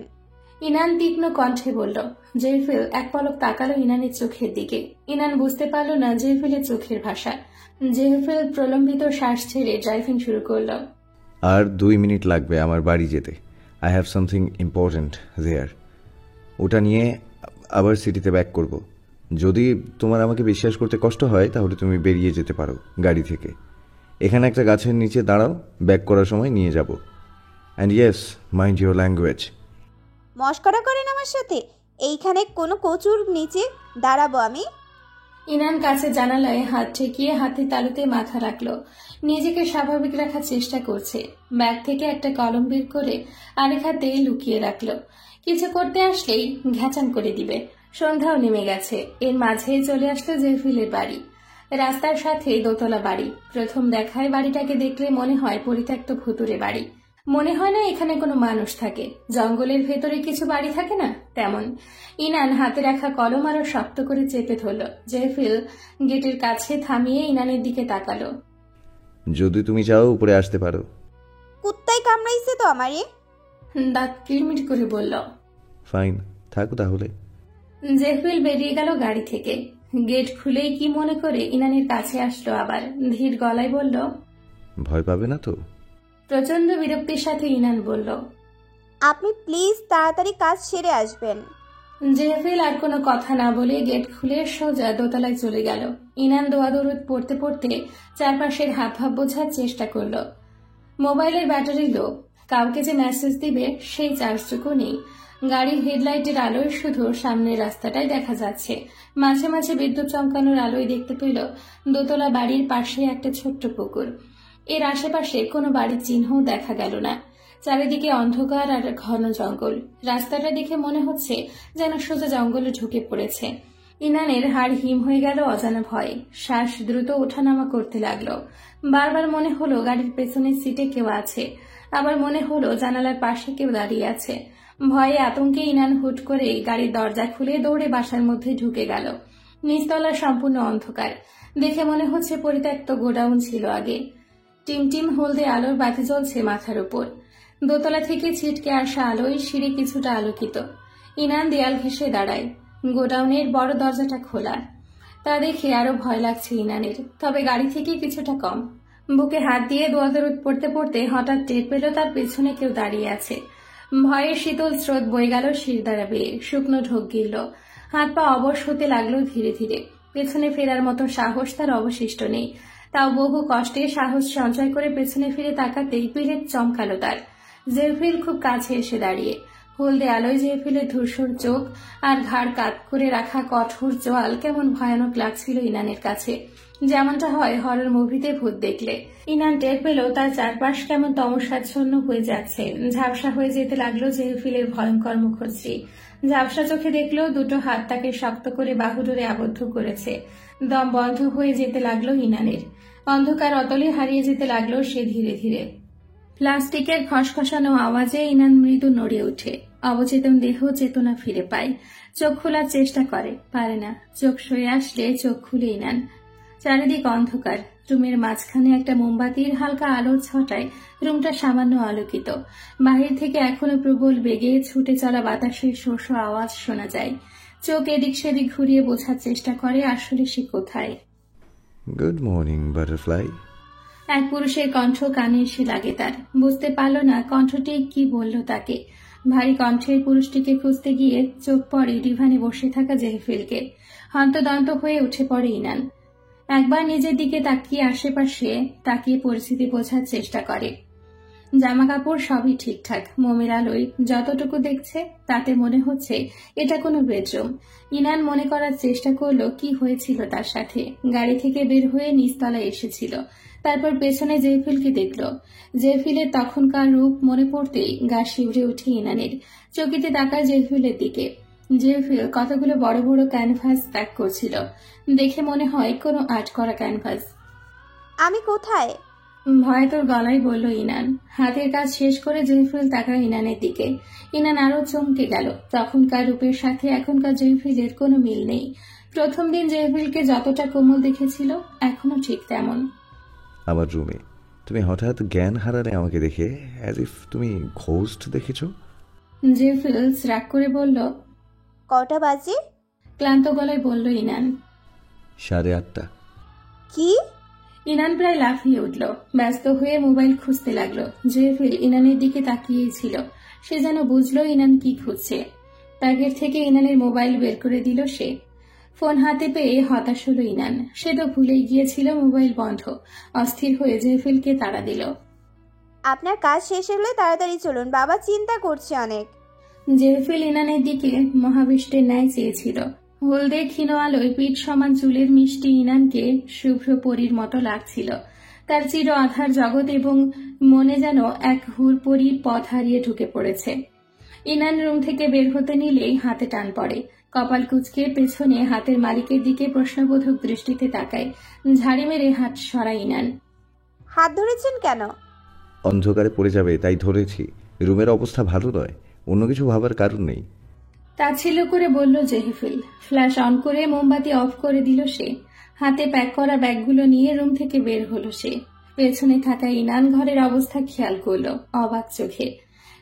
ইনান তীক্ষ্ণ কণ্ঠে বলল। জেহেফিল এক পলক তাকালো ইনানের চোখের দিকে। ইনান বুঝতে পারল না জেহেফিলের চোখের ভাষা। জেহেফিল প্রলম্বিত শ্বাস ছেড়ে ড্রাইভিং শুরু করলো। আর 2 মিনিট লাগবে আমার বাড়ি যেতে। আই হ্যাভ সামথিং ইম্পর্ট্যান্ট দেয়ার। ওটা নিয়ে আবার সিটিতে ব্যাক করব। যদি তোমার আমাকে বিশ্বাস করতে কষ্ট হয় তাহলে তুমি বেরিয়ে যেতে পারো গাড়ি থেকে। এখানে একটা গাছের নিচে দাঁড়াও, ব্যাক করার সময় নিয়ে যাব। And yes, mind your language. মস্করা করেন আমার সাথে? এইখানে কোনো কচুর নিচে দাঁড়াবো আমি? ইনান কাছে জানালায় হাত ঠেকিয়ে হাতের তালুতে মাথা রাখলো। নিজেকে স্বাভাবিক রাখার চেষ্টা করছে। ব্যাগ থেকে একটা কলম বের করে আরেক হাতে লুকিয়ে রাখলো। কিছু করতে আসলেই ঘ্যাচান করে দিবে। সন্ধ্যাও নেমে গেছে। এর মাঝেই চলে আসলো জেফিলের বাড়ি। রাস্তার সাথে দোতলা বাড়ি। প্রথম দেখায় বাড়িটাকে দেখলে মনে হয় পরিত্যক্ত ভুতুড়ে বাড়ি। মনে হয় না এখানে কোনো মানুষ থাকে। জঙ্গলের ভেতরে কিছু বাড়ি থাকে না, তেমন। ইনান হাতে রাখা কলম আরো শক্ত করে চেপে ধরল। জেফিল গেটের কাছে থামিয়ে ইনানের দিকে তাকালো। যদি তুমি চাও উপরে আসতে পারো। কুত্তায় কামড়াইছে তো আমারে। দাঁত কিরমিট করে বলল। ফাইন, থাকো তাহলে। জেফিল বেরিয়ে গেল গাড়ি থেকে। গেট খুলেই কি মনে করে ইনানের কাছে আসলো। আবার ধীর গলায় বলল, ভয় পাবে না তো? প্রচন্ড বিরক্তির সাথে ইনান বলল, আপনি প্লিজ তাড়াতাড়ি কাজ সেরে আসবেন। জেফিল আর কোনো কথা না বলে গেট খুলে সোজা দোতলায় চলে গেল। ইনান দোয়াদৌড় পড়তে পড়তে চারপাশের হাবভাব বোঝার চেষ্টা করল। মোবাইলের ব্যাটারি লো, কাউকে যে মেসেজ দিবে সেই চার্জটুকু নেই। গাড়ির হেডলাইটের আলোয় শুধু সামনের রাস্তাটাই দেখা যাচ্ছে। মাঝে মাঝে বিদ্যুৎ চমকানোর আলোয় দেখতে পেল দোতলা বাড়ির পাশে একটা ছোট্ট পুকুর। এর আশেপাশে কোনো বাড়ির চিহ্নও দেখা গেল না। চারিদিকে অন্ধকার আর ঘন জঙ্গল। রাস্তাটা দেখে মনে হচ্ছে যেন সোজা জঙ্গলে ঢুকে পড়েছে। ইনানের হাড় হিম হয়ে গেল অজানা ভয়ে। শ্বাস দ্রুত ওঠানামা করতে লাগলো। বারবার মনে হলো গাড়ির পেছনের সিটে কেউ আছে, আবার মনে হলো জানালার পাশে কেউ দাঁড়িয়ে আছে। ভয়ে আতঙ্কে ইনান হুট করে গাড়ির দরজা খুলে দৌড়ে বাসার মধ্যে ঢুকে গেল। নিচতলা সম্পূর্ণ অন্ধকার। দেখে মনে হচ্ছে পরিত্যক্ত গোডাউন ছিল আগে। টিমটিম হলদে আলোর বাতি জ্বলছে মাথার উপর। দোতলা থেকে ছিটকে আসা আলোয় সিঁড়ি কিছুটা আলোকিত। ইনান দেয়াল ঘেঁষে দাঁড়ায়। গোডাউনের বড় দরজাটা খোলা। তা দেখে আরো ভয় লাগছে ইনানের, তবে গাড়ি থেকে কিছুটা কম। বুকে হাত দিয়ে দোয়াদৌড় পড়তে পড়তে হঠাৎ টের পেল তার পেছনে কেউ দাঁড়িয়ে আছে। ভয়ের শীতল স্রোত বয়ে গেল শিরদাঁড়া বেয়ে। শুকনো ঢোক গিলল। হাত পা অবশ হতে লাগলো ধীরে ধীরে। পেছনে ফেরার মতো সাহস তার অবশিষ্ট নেই। তাও বহু কষ্টে সাহস সঞ্চয় করে পেছনে ফিরে তাকাতেই পিঠে চমকালো তার। জেফিল খুব কাছে এসে দাঁড়িয়ে। হলদে আলোয় জেফিলের ধূসর চোখ আর ঘাড় কাত করে রাখা কঠোর জোয়াল কেমন ভয়ানক লাগছিল ইনানের কাছে, যেমনটা হয় হরর মুভিতে ভূত দেখলে। ইনান টের পেল তার চারপাশ কেমন তমসাচ্ছন্ন হয়ে যাচ্ছে। ঝাপসা হয়ে যেতে লাগলো জেফিলের ভয়ঙ্কর মুখশ্রী। ঝাপসা চোখে দেখলো দুটো হাত তাকে শক্ত করে বাহুডোরে আবদ্ধ করেছে। দম বন্ধ হয়ে যেতে লাগলো ইনানের। অন্ধকার অতলে হারিয়ে যেতে লাগলো সে ধীরে ধীরে। প্লাস্টিকের খসখসানো আওয়াজে ইনান মৃদু নড়ে ওঠে। অবচেতন দেহ চেতনা ফিরে পায়। চোখ খোলার চেষ্টা করে, পারে না। চোখ সয়ে আসলে চোখ খুলে ইনান। চারিদিক অন্ধকার। রুমের মাঝখানে একটা মোমবাতির হালকা আলোর ছটায় রুমটা সামান্য আলোকিত। বাহির থেকে এখনো প্রবল বেগে ছুটে চলা বাতাসের শোষ আওয়াজ শোনা যায়। চোখ এদিক সেদিক ঘুরিয়ে বোঝার চেষ্টা করে আসলে সে কোথায়। Good morning butterfly. এক পুরুষের কণ্ঠ কানে এসে লাগে তার। বুঝতে পারল না কণ্ঠটি কি বলল তাকে। ভারী কণ্ঠের পুরুষটিকে খুঁজতে গিয়ে চোখ পড়ে ডিভানে বসে থাকা জেফিলকে। হন্তদন্ত হয়ে উঠে পড়ে ইনান। একবার নিজের দিকে তাকিয়ে আশেপাশে তাকিয়ে পরিস্থিতি বোঝার চেষ্টা করে। জামা কাপড় সবই ঠিকঠাক। মোমের আলোয় যতটুকু দেখছে তাতে মনে হচ্ছে এটা কোনো বেডরুম। ইনান মনে করার চেষ্টা করলো কি হয়েছিল তার সাথে। গাড়ি থেকে বের হয়ে নিচতলায় এসেছিল। তারপর পেছনে জেফিলকে দেখল। জেফিলের তখনকার রূপ মনে পড়তেই গা শিউরে উঠে ইনানের। চকিতে তাকায় জেফিলের দিকে। জেফিল কতগুলো বড় বড় ক্যানভাস প্যাক করছিল। দেখে মনে হয় কোনো আর্ট করা ক্যানভাস। আমি কোথায়? ভয় তোর গলায় বলল ইনান। হাতের কাজ শেষ করে জেফিল তাকায় ইনানের দিকে। ইনান আরো চমকে গেল। তখনকার রূপের সাথে এখনকার জেফিলের কোনো মিল নেই। প্রথম দিন জেফিলকে যতটা কোমল দেখেছিল এখনো ঠিক তেমন। আমার রুমে তুমি হঠাৎ জ্ঞান হারালে আমাকে দেখে, অ্যাজ ইফ তুমি ঘোস্ট দেখেছো। জেফিল রাগ করে বলল, কটা বাজে? ক্লান্ত গলায় বলল ইনান। 8:30। কি? ইনান প্রায় লাফিয়ে উঠল। ব্যস্ত হয়ে মোবাইল খুঁজতে লাগলো। জেফিল ইনানের দিকে তাকিয়েই ছিল। সে যেন বুঝলো ইনান কি খুঁজছে। প্যাকেট থেকে ইনানের মোবাইল বের করে দিল সে। ফোন হাতে পেয়ে হতাশ হলো ইনান। সে তো ভুলেই গিয়েছিল মোবাইল বন্ধ। অস্থির হয়ে জেফিলকে তাড়া দিল। আপনার কাজ শেষ হলে তাড়াতাড়ি চলুন, বাবা চিন্তা করছে অনেক। জেফিল ইনানের দিকে মহাবিষ্টের ন্যায় চেয়েছিল। হলদে ক্ষীণ আলোয় পিঠ সমান চুলের মিষ্টি ইনানকে শুভ্র পরীর মতো লাগছিল। তার চির আধার জগৎ এবং মনে যেন এক হুড়পড়ি পথ হারিয়ে ঢুকে পড়েছে। ইনান রুম থেকে বের হতে নিলেই হাতে টান পড়ে। কপাল কুঁচকে পেছনে হাতের মালিকের দিকে প্রশ্নবোধক দৃষ্টিতে তাকায়। ঝাড়ি মেরে হাত সরায় ইনান। হাত ধরেছেন কেন? অন্ধকারে পড়ে যাবে তাই ধরেছি। রুমের অবস্থা ভালো নয়, অন্য কিছু ভাবার কারণ নেই। তাচ্ছিল্য করে বলল জেহিফিল। ফ্ল্যাশ অন করে মোমবাতি অফ করে দিল সে। হাতে প্যাক করা ব্যাগগুলো নিয়ে রুম থেকে বের হলো সে। পেছনে থাকা ইনান ঘরের অবস্থা খেয়াল করলো অবাক চোখে।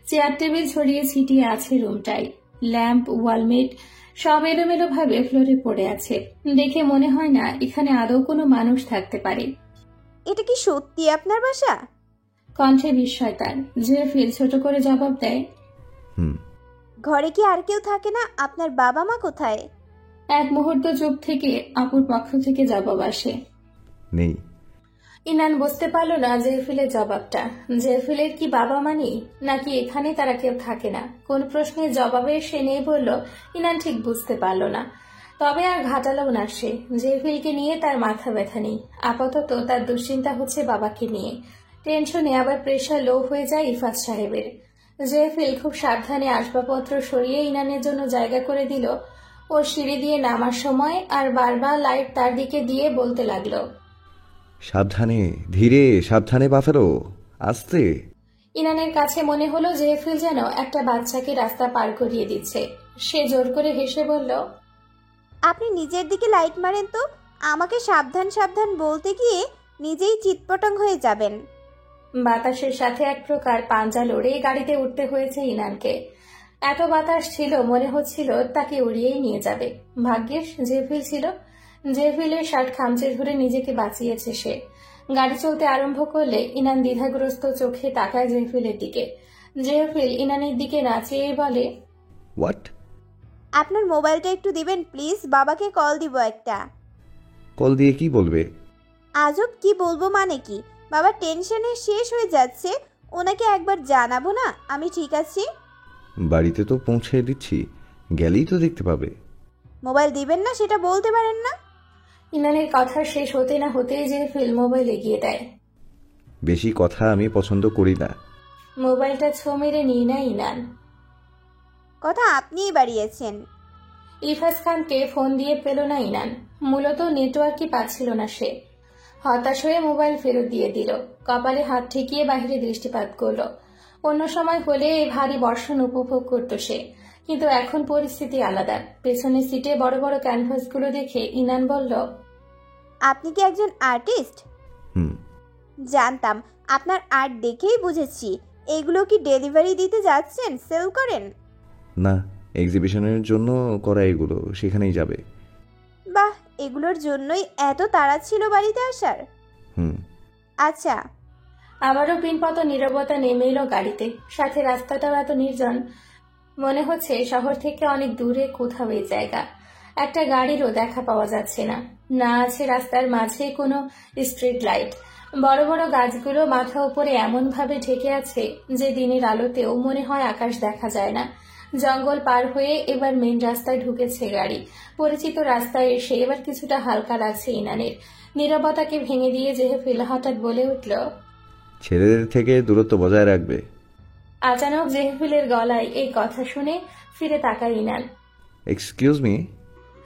চেয়ার টেবিল ছড়িয়ে ছিটিয়ে আছে রুমটায়। ল্যাম্প, ওয়ালমেট সব এলোমেলো ভাবে ফ্লোরে পড়ে আছে। দেখে মনে হয় না এখানে আদৌ কোনো মানুষ থাকতে পারে। এটা কি সত্যি আপনার বাসা? কণ্ঠে বিস্ময় তার। জেহিফিল ছোট করে জবাব দেয়, হুম। ঘরে কি আর কেউ থাকে না? আপনার বাবা মা কোথায়? এক মুহূর্ত চুপ থেকে অপর পক্ষ থেকে জবাব আসে, নেই। ইনান বুঝতে পারল না জেহিফিলের জবাবটা। জেহিফিলের কি বাবা মা নেই, নাকি এখানে তারা কেউ থাকে না? কোন প্রশ্নের জবাবে সে নেই বলল ইনান ঠিক বুঝতে পারল না। তবে আর ঘাটালো না সে। জেহিফিলকে নিয়ে তার মাথা ব্যথা নেই। আপাতত তার দুশ্চিন্তা হচ্ছে বাবাকে নিয়ে। টেনশনে আবার প্রেশার লো হয়ে যায় ইফাত সাহেবের। জেহিফিল খুব সাবধানে আসবাবপত্র সরিয়ে ইনানের জন্য জায়গা করে দিল। ও সিঁড়ি দিয়ে নামার সময় আর বারবার লাইট তার দিকে দিয়ে বলতে লাগলো, সাবধানে, ধীরে, সাবধানে পা ফেলো, আস্তে। ইনানের কাছে মনে হলো জেহিফিল যেন একটা বাচ্চাকে রাস্তা পার করিয়ে দিচ্ছে। সে জোর করে হেসে বলল, আপনি নিজের দিকে লাইট মারেন তো। আমাকে সাবধান সাবধান বলতে গিয়ে নিজেই চিৎপটাং হয়ে যাবেন। বাতাসের সাথে এক প্রকার পাঞ্জা লড়ে গাড়িতে উঠতে হয়েছে ইনানকে। এত বাতাস ছিল মনে হচ্ছিল তাকে উড়িয়েই নিয়ে যাবে। ভাগ্যিস জেহিফিল ছিল। জেহিফিলের শার্ট খামচে ধরে নিজেকে বাঁচিয়েছে সে। গাড়ি চলতে আরম্ভ করলে ইনান দ্বিধাগ্রস্ত চোখে তাকায় জেহিফিলের দিকে। জেহিফিল ইনানের দিকে না চেয়ে বলে, হোয়াট? আপনার মোবাইলটা একটু দিবেন প্লিজ, বাবাকে কল দিব একটা। কল দিয়ে কি বলবে? আজব কি বলবো মানে কি, বাবা টেনশনে শেষ হয়ে যাচ্ছে। ওনাকে একবার জানাবো না আমি ঠিক আছি? বাড়িতে তো পৌঁছে দিচ্ছি, গেলেই তো দেখতে পাবে। মোবাইল দিবেন না সেটা বলতে পারেন না? ইনানের কথা শেষ হতে না হতেই জেহিফিল মোবাইল এগিয়ে দেয়। বেশি কথা আমি পছন্দ করি না। মোবাইলটা ছো মেরে নিয়ে নেয় ইনান। কথা আপনিই বাড়িয়েছেন। ইফাজ খানকে ফোন দিয়ে পেল না ইনান। মূলত নেটওয়ার্কই পাচ্ছিল না সে। হতাশ হয়ে মোবাইল ফেরত দিয়ে দিল। কপালে হাত ঠেকিয়ে বাহিরে দৃষ্টিপাত করলো। অন্য সময় হলে এই ভারী বর্ষণ উপভোগ করত সে, কিন্তু এখন পরিস্থিতি আলাদা। পেছনের সিটে বড় বড় ক্যানভাসগুলো দেখে ইনান বলল, আপনি কি একজন আর্টিস্ট? হুম। জানতাম, আপনার আর্ট দেখেই বুঝেছি। এগুলো কি ডেলিভারি দিতে যাচ্ছেন, সেল করেন? না, এক্সিবিশনের জন্য করা এগুলো, সেখানেই যাবে। বাহ, এগুলোর জন্যই এত তাড়া ছিল বাড়িতে আসার? হুম। আচ্ছা। আবারও পিনপত নীরবতা নেমে এলো গাড়িতে। সাথে রাস্তাটাও এত নির্জন, মনে হচ্ছে শহর থেকে অনেক দূরে কোথাও এই জায়গা। একটা গাড়িরও দেখা পাওয়া যাচ্ছে না। না আছে রাস্তার মাঝে কোনো স্ট্রিট লাইট। বড় বড় গাছগুলো মাথা উপরে এমন ভাবে ঢেকে আছে যে দিনের আলোতেও মনে হয় আকাশ দেখা যায় না। জঙ্গল পার হয়ে এবার মেন রাস্তায় ঢুকেছে গাড়ি। পরিচিত রাস্তায় এসে এবার কিছুটা হালকা লাগছে ইনানের। নীরবতাকে ভেঙে দিয়ে জেহিফিল হঠাৎ বলে উঠল, ছেলেদের থেকে দূরত্ব বজায় রাখবে। আচানক জেহিফিলের গলায় এই কথা শুনে ফিরে তাকায় ইনান। Excuse me.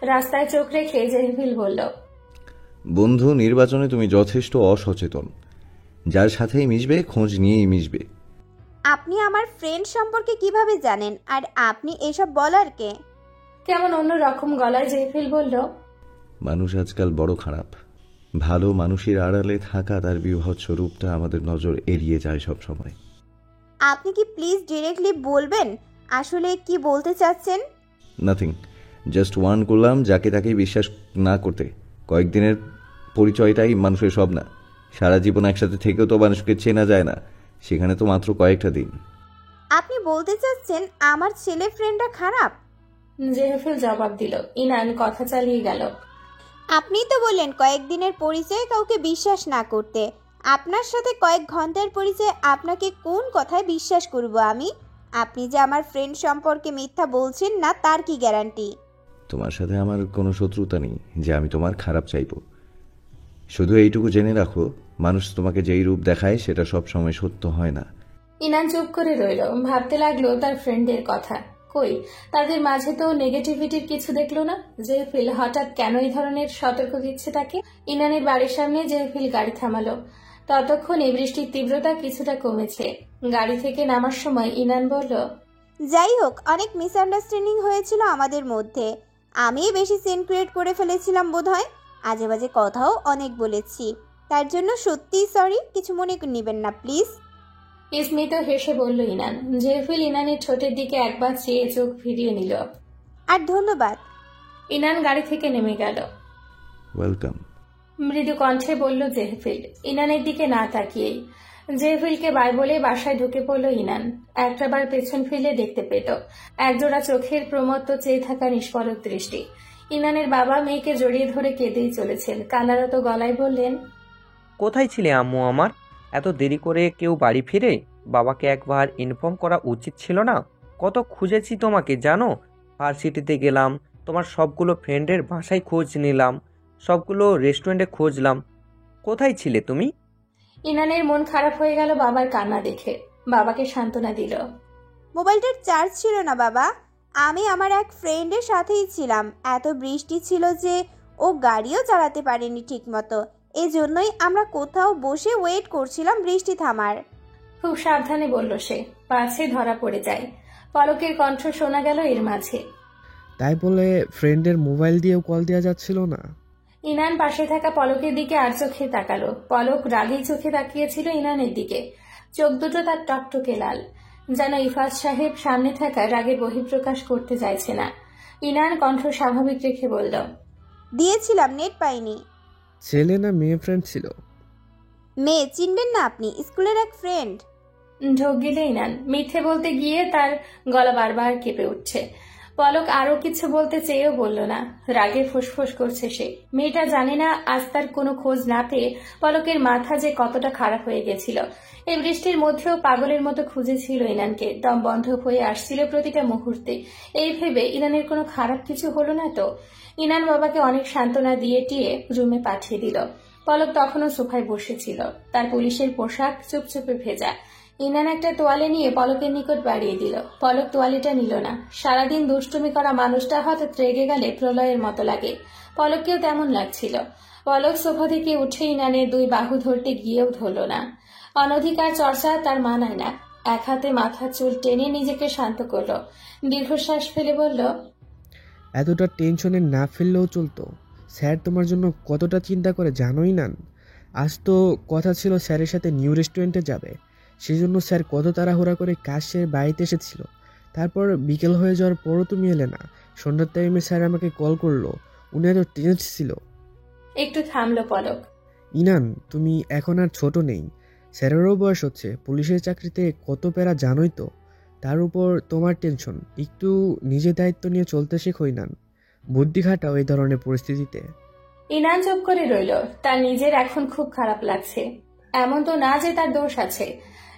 রাস্তায় চোখ রেখে জেহিফিল বলল, বন্ধু নির্বাচনে তুমি যথেষ্ট অসচেতন। যার সাথেই মিশবে খোঁজ নিয়েই মিশবে। আপনি আমার ফ্রেন্ড সম্পর্কে কিভাবে জানেন? আর আপনি এসব বলার কে? কেমন অন্যরকম গলায় জেহিফিল বলল, মানুষ আজকাল বড় খারাপ। ভালো মানুষের আড়ালে থাকা তার বিভৎস রূপটা আমাদের নজর এড়িয়ে যায় সব সময়। আপনি কি প্লিজ ডিরেক্টলি বলবেন আসলে কি বলতে চাচ্ছেন? নাথিং, জাস্ট ওয়ার্ন করলাম যাকে তাকে বিশ্বাস না করতে। কয়েকদিনের পরিচয়টাই মানুষের সব না। সারা জীবন একসাথে থেকেও তো মানুষকে চেনা যায় না, সেখানে তো মাত্র কয়েকটা দিন। আপনি বলতে চাচ্ছেন আমার ছেলে ফ্রেন্ডরা খারাপ? জেহিফিল জবাব দিল। ইনান কথা চালিয়ে গেল, আপনিই তো বললেন কয়েকদিনের পরিচয়ে কাউকে বিশ্বাস না করতে। আপনার সাথে কয়েক ঘন্টার পরিচয়ে আপনাকে কোন কথায় বিশ্বাস করব আমি? আপনি যে আমার ফ্রেন্ড সম্পর্কে মিথ্যা বলছেন না তার কি গ্যারান্টি? তোমার সাথে আমার কোনো শত্রুতা নেই যে আমি তোমার খারাপ চাইবো। শুধু এইটুকু জেনে রাখো, মানুষ তোমাকে যেই রূপ দেখায় সেটা সব সময় সত্য হয় না। ইনান চুপ করে রইল, ভাবতে লাগলো তার ফ্রেন্ডদের কথা। কই, তাদের মাঝে তো নেগেটিভিটির কিছু দেখলো না। জেহফিল হঠাৎ কেন এই ধরনের সতর্ক দিচ্ছে তাকে? ইনানের বাড়ির সামনে জেহফিল গাড়ি থামালো। ততক্ষণে বৃষ্টির তীব্রতা কিছুটা কমেছে। গাড়ি থেকে নামার সময় ইনান বলল, যাই হোক, অনেক মিসআন্ডারস্ট্যান্ডিং হয়েছিল আমাদের মধ্যে। আমি বেশি সিন ক্রিয়েট করে ফেলেছিলাম বোধহয়। আজে বাজে কথাও অনেক বলেছি, তার জন্য সত্যিই সরি। কিছু মনে নেবেন না প্লিজ। স্মিত হেসে বলল ইনান। জেহফিল ইনানের ঠোঁটের দিকে একবার চেয়ে চোখ ফিরিয়ে নিল। আর ধন্যবাদ। ইনান গাড়ি থেকে নেমে গেল। ওয়েলকাম। মৃদু কণ্ঠে বলল জেহফিল, ইনানের দিকে না তাকিয়েই। জেহফিলকে বাই বলে বাসায় ঢুকে পড়ল ইনান। একটাবার পেছন ফিরে দেখতে পেত একজোড়া চোখের প্রমত্ত চেয়ে থাকা নিষ্পলক দৃষ্টি। ইনানের বাবা মেয়েকে জড়িয়ে ধরে কেঁদেই চলেছেন। কান্নারত গলায় বললেন, কোথায় ছিলে আম্মু আমার? এত দেরি করে কেউ বাড়ি ফিরে? বাবাকে একবার ইনফর্ম করা উচিত ছিল না? কত খুঁজেছি তোমাকে জানো? ভার্সিটিতে গেলাম, তোমার সবগুলো ফ্রেন্ডের বাসায় খোঁজ নিলাম, সবগুলো রেস্টুরেন্টে খুঁজলাম, কোথায় ছিলে তুমি? ইনানের মন খারাপ হয়ে গেল বাবার কান্না দেখে। বাবাকে সান্ত্বনা দিল। মোবাইলটার চার্জ ছিল না বাবা, আমি আমার এক ফ্রেন্ডের সাথেই ছিলাম। এত বৃষ্টি ছিল যে ও গাড়িও চালাতে পারেনি ঠিক মতো। এজন্যই আমরা কোথাও বসে ওয়েট করছিলাম বৃষ্টি থামার। খুব সাবধানে বলল সে, পাছে ধরা পড়ে যায়। পলকের কণ্ঠ শোনা গেল এর মাঝে। তাই বলে ফ্রেন্ডের মোবাইল দিয়েও কল দেওয়া যাচ্ছিল না? ইনান পাশে থাকা পলকের দিকে আর চোখে তাকালো। পলক রাগী চোখে তাকিয়েছিল ইনানের দিকে। চোখ দুটো তার টকটকে লাল, যেন ইফাজ সাহেব সামনে থাকা রাগে বহিঃপ্রকাশ করতে চাইছে না। ইনান কণ্ঠ স্বাভাবিক রেখে বলল, দিয়েছিলাম, নেট পাইনি। ছেলে না মেয়ে ফ্রেন্ড ছিল? মেয়ে, চিনবেন না আপনি? স্কুলের এক ফ্রেন্ড। ঢোক গিলে ইনান। মিথ্যে বলতে গিয়ে তার গলা বারবার কেঁপে উঠছে। পলক আরো কিছু বলতে চেয়েও বলল না। রাগে ফুসফুস করছে সে। মেয়েটা জানে না আজ তার কোনো খোঁজ না পেয়ে পলকের মাথা যে কতটা খারাপ হয়ে গেছিল। এই বৃষ্টির মধ্যেও পাগলের মতো খুঁজেছিল ইনানকে। দম বন্ধ হয়ে আসছিল প্রতিটা মুহূর্তে। এই ভেবে ইনানের কোনো খারাপ কিছু হলো না তো। ইনান বাবাকে অনেক সান্ত্বনা দিয়ে টিয়ে রুমে পাঠিয়ে দিল। পলক তখনও সোফায় বসেছিল, তার পুলিশের পোশাক চুপচুপে ভেজা। ইনান একটা তোয়ালে নিয়ে পলকের নিকট বাড়িয়ে দিল। পলক তোয়ালিটা নিল না। সারাদিন দুষ্টুমি করা মানুষটা হঠাৎ রেগে গেলে প্রলয়ের মতো লাগে। পলককেও তেমন লাগছিল। পলক সোফা থেকে উঠে ইনানের দুই বাহু ধরতে গিয়েও ধরল না। অনধিকার চর্চা তার মানায় না। এক হাতে মাথার চুল টেনে নিজেকে শান্ত করল। দীর্ঘশ্বাস ফেলে বলল, এতটা টেনশনে না ফেললেও চলতো। স্যার তোমার জন্য কতটা চিন্তা করে জানোই না। আজ তো কথা ছিল স্যারের সাথে নিউ রেস্টুরেন্টে যাবে, সেজন্য স্যার কত তাড়াহুড়া করে কাজ সেরে বাড়িতে এসেছিল। তারপর বিকেল হয়ে যাওয়ার পরও তুমি এলে না। সন্ধ্যার টাইমে স্যার আমাকে কল করলো, উনি এত টেন্স ছিল। একটু থামলো পলক। ইনান, তুমি এখন আর ছোট নেই, স্যারেরও বয়স হচ্ছে। পুলিশের চাকরিতে কত প্যারা জানোই তো। তার উপর তোমার টেনশন। একটু নিজে দায়িত্ব নিয়ে চলতে শেখো ইনান, বুদ্ধি খাটাও এই ধরনের পরিস্থিতিতে। ইনান চুপ করে রইল। তার নিজের এখন খুব খারাপ লাগছে। এমন তো না যে তার দোষ আছে,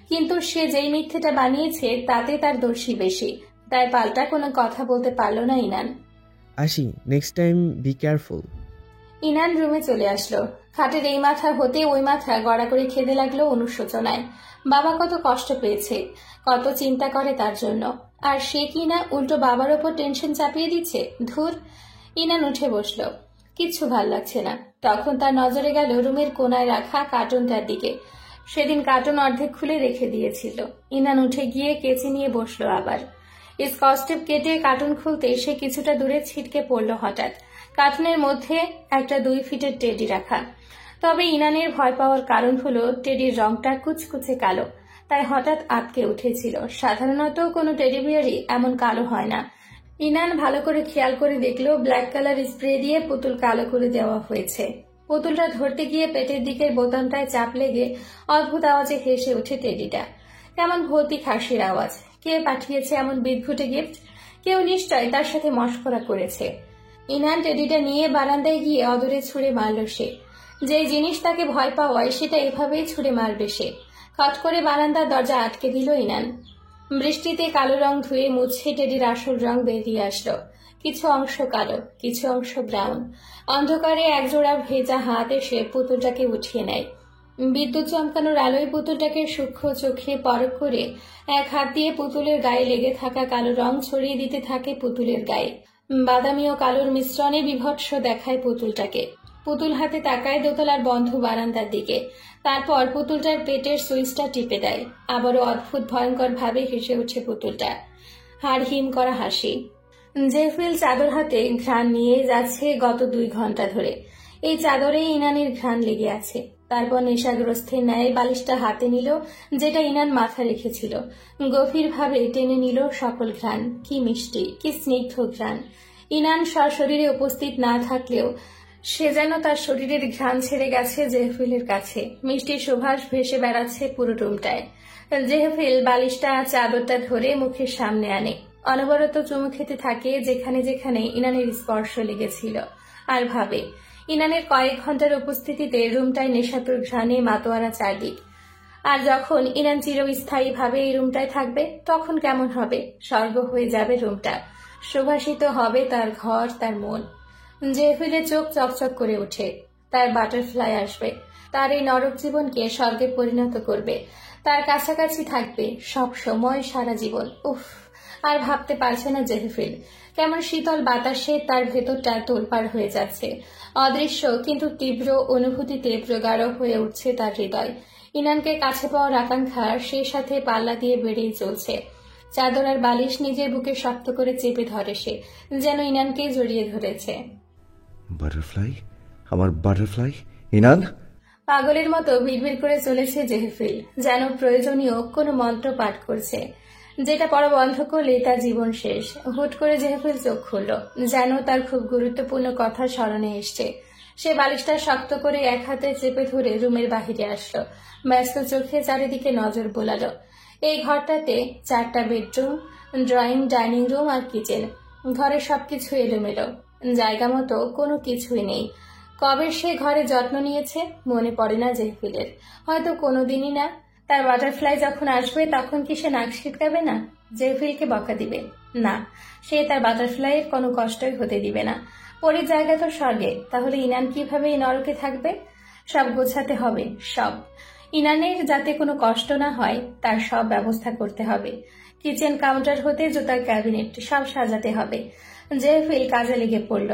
কিন্তু সে যেই মিথ্যেটা বানিয়েছে তাতে তার দোষই বেশি। তাই পাল্টা কোনো কথা বলতে পারল না ইনান। আসি, next time be careful. Inan রুমে চলে আসলো। খাটের এই মাথা হতে ওই মাথা গড়া করে খেতে লাগলো অনুশোচনায়। বাবা কত কষ্ট পেয়েছে, কত চিন্তা করে তার জন্য, আর সে কিনা উল্টো বাবার ওপর টেনশন চাপিয়ে দিচ্ছে। ধুর। ইনান উঠে বসলো। কিচ্ছু ভাল লাগছে না। তখন তার নজরে গেল রুমের কোনায় রাখা কার্টুনটার দিকে। সেদিন কার্টুন অর্ধেক খুলে রেখে দিয়েছিল। ইনান উঠে গিয়ে কেচি নিয়ে বসলো আবার। স্কচটেপ কেটে কার্টুন খুলতে সে কিছুটা দূরে ছিটকে পড়ল হঠাৎ। কার্টুনের মধ্যে একটা 2 ফিটের টেডি রাখা। তবে ইনানের ভয় পাওয়ার কারণ হলো টেডির রংটা কুচকুচে কালো, তাই হঠাৎ আটকে উঠেছিল। সাধারণত কোনো টেডি বিয়ারই এমন কালো হয় না। ইনান ভালো করে খেয়াল করে দেখলো ব্ল্যাক কালার স্প্রে দিয়ে পুতুল কালো করে দেওয়া হয়েছে। পুতুলটা ধরতে গিয়ে পেটের দিকের বোতামটায় চাপ লেগে অদ্ভুত আওয়াজে হেসে ওঠে টেডিটা। কেমন ভৌতিক হাসির আওয়াজ। কে পাঠিয়েছে এমন বিদঘুটে গিফট? কেউ নিশ্চয় তার সাথে মশকরা করেছে। ইনান টেডিটা নিয়ে বারান্দায় গিয়ে অদূরে ছুঁড়ে মারল সে। যে জিনিস তাকে ভয় পাওয়ায় সেটা এভাবেই ছুঁড়ে মারবে সে। খট করে বারান্দার দরজা আটকে দিল ইনান। বৃষ্টিতে কালো রং ধুয়ে মুছে টেডির আসল রং বেরিয়ে আসলো। কিছু অংশ কালো, কিছু অংশ ব্রাউন। অন্ধকারে একজোড়া ভেজা হাত এসে পুতুলটাকে উঠিয়ে নেয়। বিদ্যুৎ চমকানোর আলোয় পুতুলটাকে সূক্ষ্ম চোখে পরখ করে এক হাত দিয়ে পুতুলের গায়ে লেগে থাকা কালো রং ছড়িয়ে দিতে থাকে পুতুলের গায়ে। বাদামি ও কালোর মিশ্রণে বিভৎস দেখায় পুতুলটাকে। পুতুল হাতে তাকায় দোতলার বন্ধ বারান্দার দিকে। তারপর পুতুলটার পেটের সুইচটা টিপে দেয়। আবারও অদ্ভুত ভয়ঙ্কর ভাবে হেসে উঠে পুতুলটা, হাড় হিম করা হাসি। জেফিল চাদর হাতে ঘ্রাণ নিয়ে যাচ্ছে গত 2 ঘন্টা ধরে। এই চাদরেই ইনানের ঘ্রাণ লেগে আছে। তারপর নেশাগ্রস্তের ন্যায় বালিশটা হাতে নিল, যেটা ইনান মাথা রেখেছিল। গভীরভাবে টেনে নিল সকল ঘ্রাণ। কি মিষ্টি, কি স্নিগ্ধ ঘ্রাণ! ইনান সশরীরে উপস্থিত না থাকলেও সে যেন তার শরীরের ঘ্রাণ ছেড়ে গেছে জেহফিলের কাছে। মিষ্টি সুবাস ভেসে বেড়াচ্ছে পুরো রুমটায়। জেহফিল বালিশটা চাদরটা ধরে মুখের সামনে আনে। অনবরত চুমু খেতে থাকে যেখানে যেখানে ইনানের স্পর্শ লেগেছিল, আর ভাবে ইনানের কয়েক ঘন্টার উপস্থিতিতে রুমটায় নেশাতুর ঘ্রাণে মাতোয়ারা চারদিক। আর যখন ইনান চিরস্থায়ীভাবে এই রুমটায় থাকবে তখন কেমন হবে? স্বর্গ হয়ে যাবে রুমটা। সুভাষিত হবে তার ঘর, তার মন। জেফিলের চোখ চকচক করে ওঠে। তার বাটারফ্লাই আসবে, তার এই নরক জীবনকে স্বর্গে পরিণত করবে, তার কাছাকাছি থাকবে সব সময়, সারা জীবন। উফ, আর ভাবতে পারছে না জেফিল। কেমন শীতল বাতাসে তার ভেতরটা তোলপাড় হয়ে যাচ্ছে। অদৃশ্য কিন্তু তীব্র অনুভূতিতে প্রগাঢ় হয়ে উঠছে তার হৃদয়। ইনানকে কাছে পাওয়ার আকাঙ্ক্ষা সে সাথে পাল্লা দিয়ে বেড়েই চলছে। চাদর আর বালিশ নিজের বুকে শক্ত করে চেপে ধরে সে, যেন ইনানকে জড়িয়ে ধরেছে। বাটারফ্লাই, আমার বাটারফ্লাই, ইনান! পাগলের মতো বিড়বিড় করে চলেছে জেহফিল, যেন প্রয়োজনীয় কোনো মন্ত্র পাঠ করছে, যেটা পড়া বন্ধ করলে তার জীবন শেষ। হুট করে জেহফিল চোখ খুলল, যেন তার খুব গুরুত্বপূর্ণ কথা স্মরণে এসছে। সে বালিশটা শক্ত করে এক হাতে চেপে ধরে রুমের বাহিরে আসলো। ব্যস্ত চোখে চারিদিকে নজর বোলালো। এই ঘরটাতে 4টা বেডরুম, ড্রয়িং, ডাইনিং রুম আর কিচেন। ঘরে সবকিছু এলোমেলো, জায়গা মতো কোনো কিছুই নেই। কবে সে ঘরে যত্ন নিয়েছে মনে পড়ে না জেহফিলের। হয়তো কোনোদিনই না। তার বাটারফ্লাই যখন আসবে তখন কি সে নাক ছিটকাবে না? জেহফিলকে বকা দিবে না, সে তার বাটারফ্লাইয়ের কোনো কষ্টই হতে দিবে না। পরীর জায়গা তো স্বর্গে, তাহলে ইনান কিভাবে এই নরকে থাকবে? সব গোছাতে হবে, সব। ইনানের যাতে কোনো কষ্ট না হয় তার সব ব্যবস্থা করতে হবে। কিচেন কাউন্টার হতে জুতার ক্যাবিনেট সব সাজাতে হবে। জেহফিল কাজে লেগে পড়ল।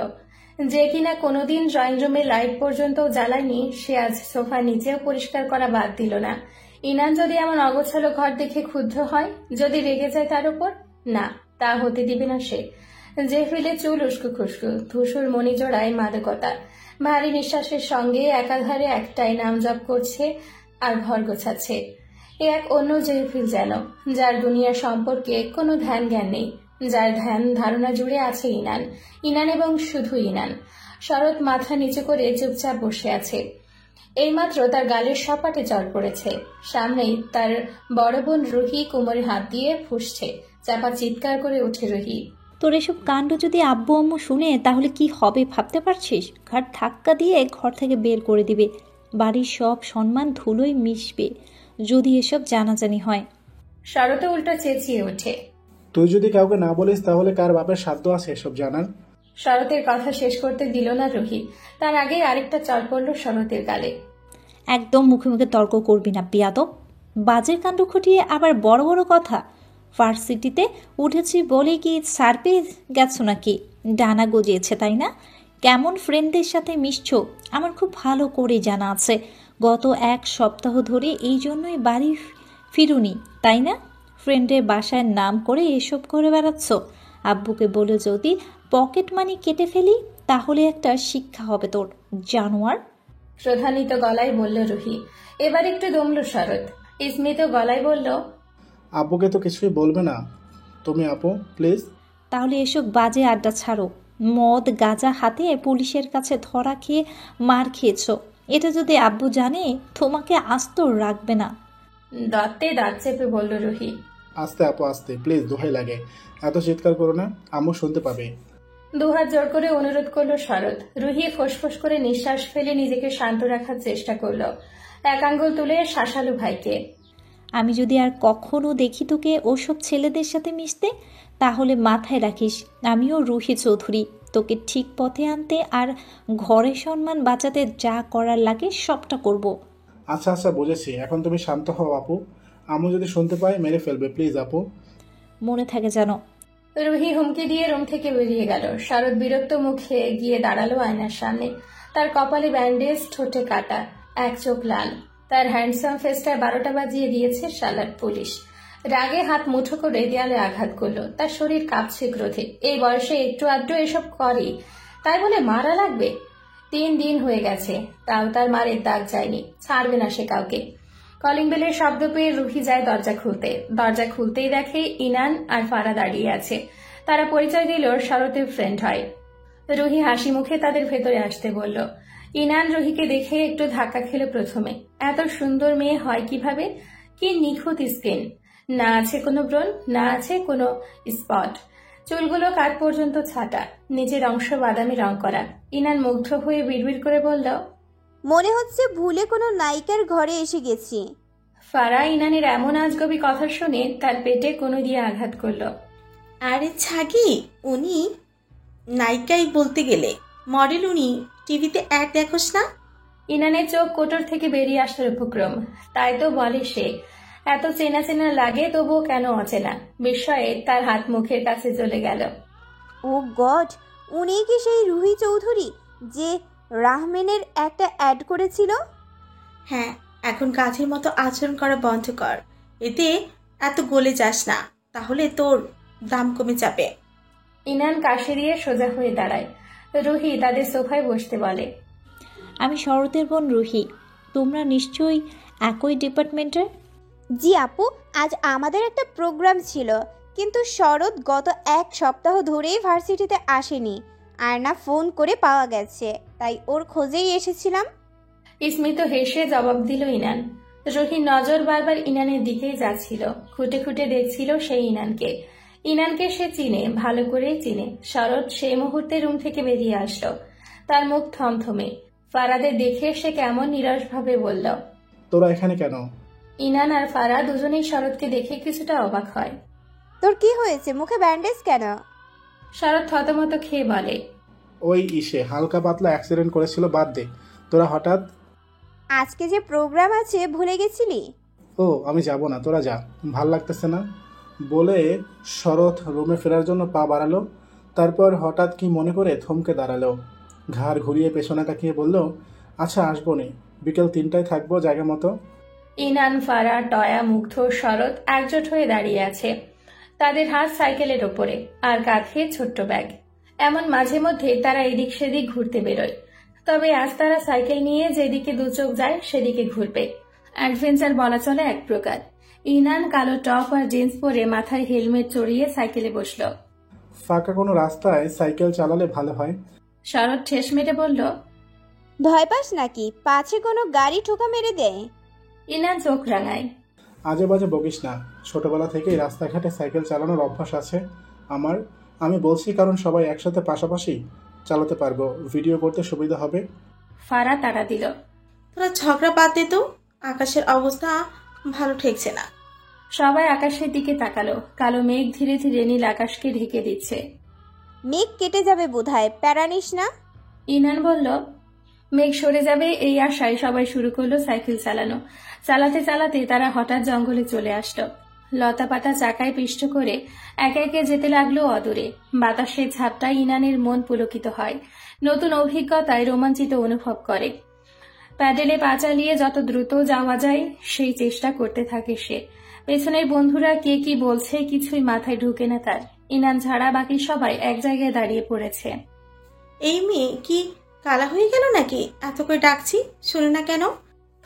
যে কিনা কোনোদিন ড্রয়িং রুমের লাইট পর্যন্ত জ্বালায়নি, সে আজ সোফার নিচেও পরিষ্কার করা বাদ দিল না। ইনান যদি এমন অগোছালো ঘর দেখে ক্ষুব্ধ হয়, যদি রেগে যায় তার উপর, না, তা হতে দিবে না সে। জেহফিলের চুল উস্কু খুস্কু, ধূসর মণি জোড়ায় মাদকতা। ভারী নিঃশ্বাসের সঙ্গে একাধারে একটাই নাম জপ করছে আর ঘর গোছাচ্ছে। এ এক অন্য জেহফিল যেন, যার দুনিয়া সম্পর্কে কোনো ধ্যান জ্ঞান নেই, যার ধ্যান ধারণা জুড়ে আছে ইনান, ইনান এবং শুধু ইনান। শরৎ মাথা নিচু করে চুপচাপ বসে আছে। এইমাত্র তার গালের সপাটে জল পড়েছে। সামনেই তার বড় বোন রুহি কোমরে হাত দিয়ে ফুঁসছে। চাপা চিৎকার করে ওঠে রুহি। তোর এসব কাণ্ড যদি আব্বু আম্মু শুনে তাহলে কি হবে ভাবতে পারছিস? ঘাট ধাক্কা দিয়ে ঘর থেকে বের করে দিবে। বাড়ির সব সম্মান ধুলোয় মিশবে যদি এসব জানাজানি হয়। শরৎ উল্টো চেঁচিয়ে ওঠে। তুই যদি কাউকে না বলিস তাহলে কার বাপের সাধ্য আছে এসব জানার? শরতের কথা শেষ করতে দিল না রুহি। তার আগে আরেকটা চড় পড়ল শরতের গালে। একদম মুখে মুখে তর্ক করবি না বিয়াদব। বাজের কাণ্ড ঘটিয়ে আবার বড় বড় কথা। ভার্সিটিতে উঠেছি বলে কি স্যার পেয়ে গেছো নাকি? ডানা গজিয়েছে তাই না? কেমন ফ্রেন্ডদের সাথে মিশছো আমার খুব ভালো করে জানা আছে। গত 1 সপ্তাহ ধরে এই জন্যই বাড়ি ফিরুনি তাই না? ফ্রেন্ডের বাসায় নাম করে এসব করে বেড়াচ্ছ। আব্বুকে বলে যদি পকেট মানি কেটে ফেলি তাহলে একটা শিক্ষা হবে তোর, জানোয়ার। প্রধানিত গলায় বলল রুহি। এবার একটু দমল শরৎ। স্মিত গলায় বলল, আব্বুকে তো কিছুই বলবে না তুমি আপু, প্লিজ। তাহলে এসব বাজে আড্ডা ছাড়ো। মদ গাঁজা হাতে পুলিশের কাছে ধরা খেয়ে মার খেয়েছো। এটা যদি আব্বু জানে তোমাকে আস্ত রাখবে না। দাঁতে দাঁত চেপে বলল রুহি। আস্তে আপু আস্তে, প্লিজ, দোহাই লাগে, এত চিৎকার করো না, আম্মু শুনতে পাবে। দুহাত জোর করে অনুরোধ করলো শরৎ। রুহি ফোঁসফোঁস করে নিঃশ্বাস ফেলে নিজেকে শান্ত রাখার চেষ্টা করলো। এক আঙ্গুল তুলে শাসালো ভাইকে। আমি যদি আর কখনো দেখি তোকে ওসব ছেলেদের সাথে মিশতে তাহলে মাথায় রাখিস আমিও রুহি চৌধুরী। তোকে ঠিক পথে আনতে আর ঘরে সম্মান বাঁচাতে যা করার লাগে সবটা করব। আচ্ছা আচ্ছা বুঝেছি, এখন তুমি শান্ত হও আপু। আম্মু যদি শুনতে পায় মেরে ফেলবে, প্লিজ আপু। মনে থাকে যেন। রুহি হুমকি দিয়ে রুম থেকে বেরিয়ে গেল। শরৎ বিরক্ত মুখে গিয়ে দাঁড়ালো আয়নার সামনে। তার কপালে ব্যান্ডেজ, ঠোঁটে কাটা, এক চোখ লাল। তার হ্যান্ডসাম ফেসটায় 12টা বাজিয়ে দিয়েছে শালার পুলিশ। রাগে হাত মুঠো করে দেয়ালে আঘাত করলো। তার শরীর কাঁপছে ক্রোধে। এই বয়সে একটু আধটু এসব করে, তাই বলে মারা লাগবে? 3 দিন হয়ে গেছে, তাও তার মারের দাগ যায়নি। ছাড়বে না সে কাউকে। কলিং বেলের শব্দ পেয়ে রুহি যায় দরজা খুলতে। দরজা খুলতেই দেখে ইনান আর ফারা দাঁড়িয়ে আছে। তারা পরিচয় দিল শরতের ফ্রেন্ড হয়। রুহি হাসি মুখে তাদের ভেতরে আসতে বলল। ইনান রুহিকে দেখে একটু ধাক্কা খেলো প্রথমে। এত সুন্দর মেয়ে হয় কিভাবে? কি নিখুঁত স্কিন, না আছে কোনো ব্রণ, না আছে কোনো স্পট। চুলগুলো কাঁধ পর্যন্ত ছাটা, নিচের অংশ বাদামি রং করা। ইনান মুগ্ধ হয়ে বিড়বিড় করে বলল, মনে হচ্ছে ভুলে কোনো নায়িকার ঘরে এসে গেছি। ফারা ইনানের এমন আজগবি কথা শুনে তার পেটে কোনো দিয়ে আঘাত করলো। আরে ছাগি, উনি নায়িকাই বলতে গেলে মডেল। উনি টিভিতে অ্যাড দেখোস না? ইনানের চোখ কোটর থেকে বেরিয়ে আসার উপক্রম। তাই তো বলে সে, এত চেনা চেনা লাগে তবুও কেন অচেনা। বিস্ময়ে তার হাত মুখের কাছে চলে গেল। ও গড, উনি কি সেই রুহি চৌধুরী যে রাহমানের একটা অ্যাড করেছিল? হ্যাঁ, এখন গাছের মতো আচরণ করা বন্ধ কর। এতে এত গলে যাস না, তাহলে তোর দাম কমে যাবে। ইনান কাশি দিয়ে সোজা হয়ে দাঁড়ায়। রুহি তাদের সোফায় বসতে বলে, আমি শরতের বোন রুহি। তোমরা নিশ্চয়ই একই ডিপার্টমেন্টের? জি আপু, আজ আমাদের একটা প্রোগ্রাম ছিল, কিন্তু শরৎ গত 1 সপ্তাহ ধরেই ভার্সিটিতে আসেনি। আর না ফোন করে পাওয়া গেছে, তাই ওর খোঁজেই এসেছিলাম। স্মিত হেসে জবাব দিল ইনান। রুহির নজর বারবার ইনানের দিকেই যাচ্ছিল। খুঁটে খুঁটে দেখছিল সেই ইনানকে। ইনানকে সে চিনে, ভালো করেই চিনে। শরৎ সেই মুহূর্তে রুম থেকে বেরিয়ে আসলো। তার মুখ থমথমে। ফারাদের দেখে সে কেমন নিরসভাবে বলল, তোরা এখানে কেন? ইনান আর ফারা দুজনেই শরৎকে দেখে কিছুটা অবাক হয়। তোর কি হয়েছে, মুখে ব্যান্ডেজ কেন? শরৎ থতমত খেয়ে বলে, ওই ইসে হালকা পাতলা অ্যাক্সিডেন্ট করেছিল, বাদ দে। তোরা হঠাৎ? আজকে যে প্রোগ্রাম আছে ভুলে গেছিলি? ও আমি যাব না, তোরা যা, ভাল লাগতেছে না বলে শরৎ রুমে ফেরার জন্য পা বাড়ালো। তারপর হঠাৎ কি মনে করে থমকে দাঁড়ালো। ঘাড় ঘুরিয়ে পেছনে তাকিয়ে বলল, আচ্ছা আসবো নি, বিকেল 3টায় থাকবো জায়গা মতো। ইনান, ফারা, টয়া, মুগ্ধ, শরৎ একজোট হয়ে দাঁড়িয়ে আছে। তাদের হাত সাইকেলের ওপরে, আর কাঁধে ছোট্ট ব্যাগ। এমন মাঝে মধ্যে তারা এদিক সেদিক ঘুরতে বেরোয়। তবে আজ তারা সাইকেল নিয়ে যেদিকে দু চোখ যায় সেদিকে ঘুরবে। অ্যাডভেঞ্চার বলা চলে এক প্রকার। ইনান কালো টপ আর জিন্স পরে মাথায় হেলমেট চড়িয়ে সাইকেলে বসলো। ফাঁকা কোনো রাস্তায় সাইকেল চালালে ভালো হয়। শরৎ ঠেস মেরে বলল, ভয় পাস নাকি, পাছে কোনো গাড়ি ঠোকা মেরে দেয়? ইনান চোখ রাঙায়। আজে বাজে বকিস না, ছোটবেলা থেকেই রাস্তাঘাটে সাইকেল চালানোর অভ্যাস আছে আমার। আমি বলছি কারণ সবাই একসাথে পাশাপাশি চালাতে পারবো, ভিডিও করতে সুবিধা হবে। ফারা তাড়া দিল, তোরা ঝগড়া বাদ দে তো, আকাশের অবস্থা ভালো ঠেকছে না। সবাই আকাশের দিকে তাকালো। কালো মেঘ ধীরে ধীরে নীল আকাশকে ঢেকে দিচ্ছে। মেঘ কেটে যাবে বোধহয়, প্যারা নিস না। ইনান বলল। মেঘ সরে যাবে এই আশায় সবাই শুরু করলো সাইকেল চালানো। চালাতে চালাতে তারা হঠাৎ জঙ্গলে চলে আসলো। লতা পাতা চাকায় পিষ্ট করে একে একে যেতে লাগলো অদূরে। বাতাসের ঝাপটায় ইনানের মন পুলকিত হয়। নতুন অভিজ্ঞতায় রোমাঞ্চিত অনুভব করে। প্যাডেলে পা চালিয়ে যত দ্রুত যাওয়া যায় সেই চেষ্টা করতে থাকে সে। পেছনের বন্ধুরা কে কি বলছে কিছুই মাথায় ঢুকে না তার। ইনান ছাড়া বাকি সবাই এক জায়গায় দাঁড়িয়ে পড়েছে। এই মেয়ে কি কালা হয়ে গেল নাকি? এত করে ডাকছি শুনে না কেন?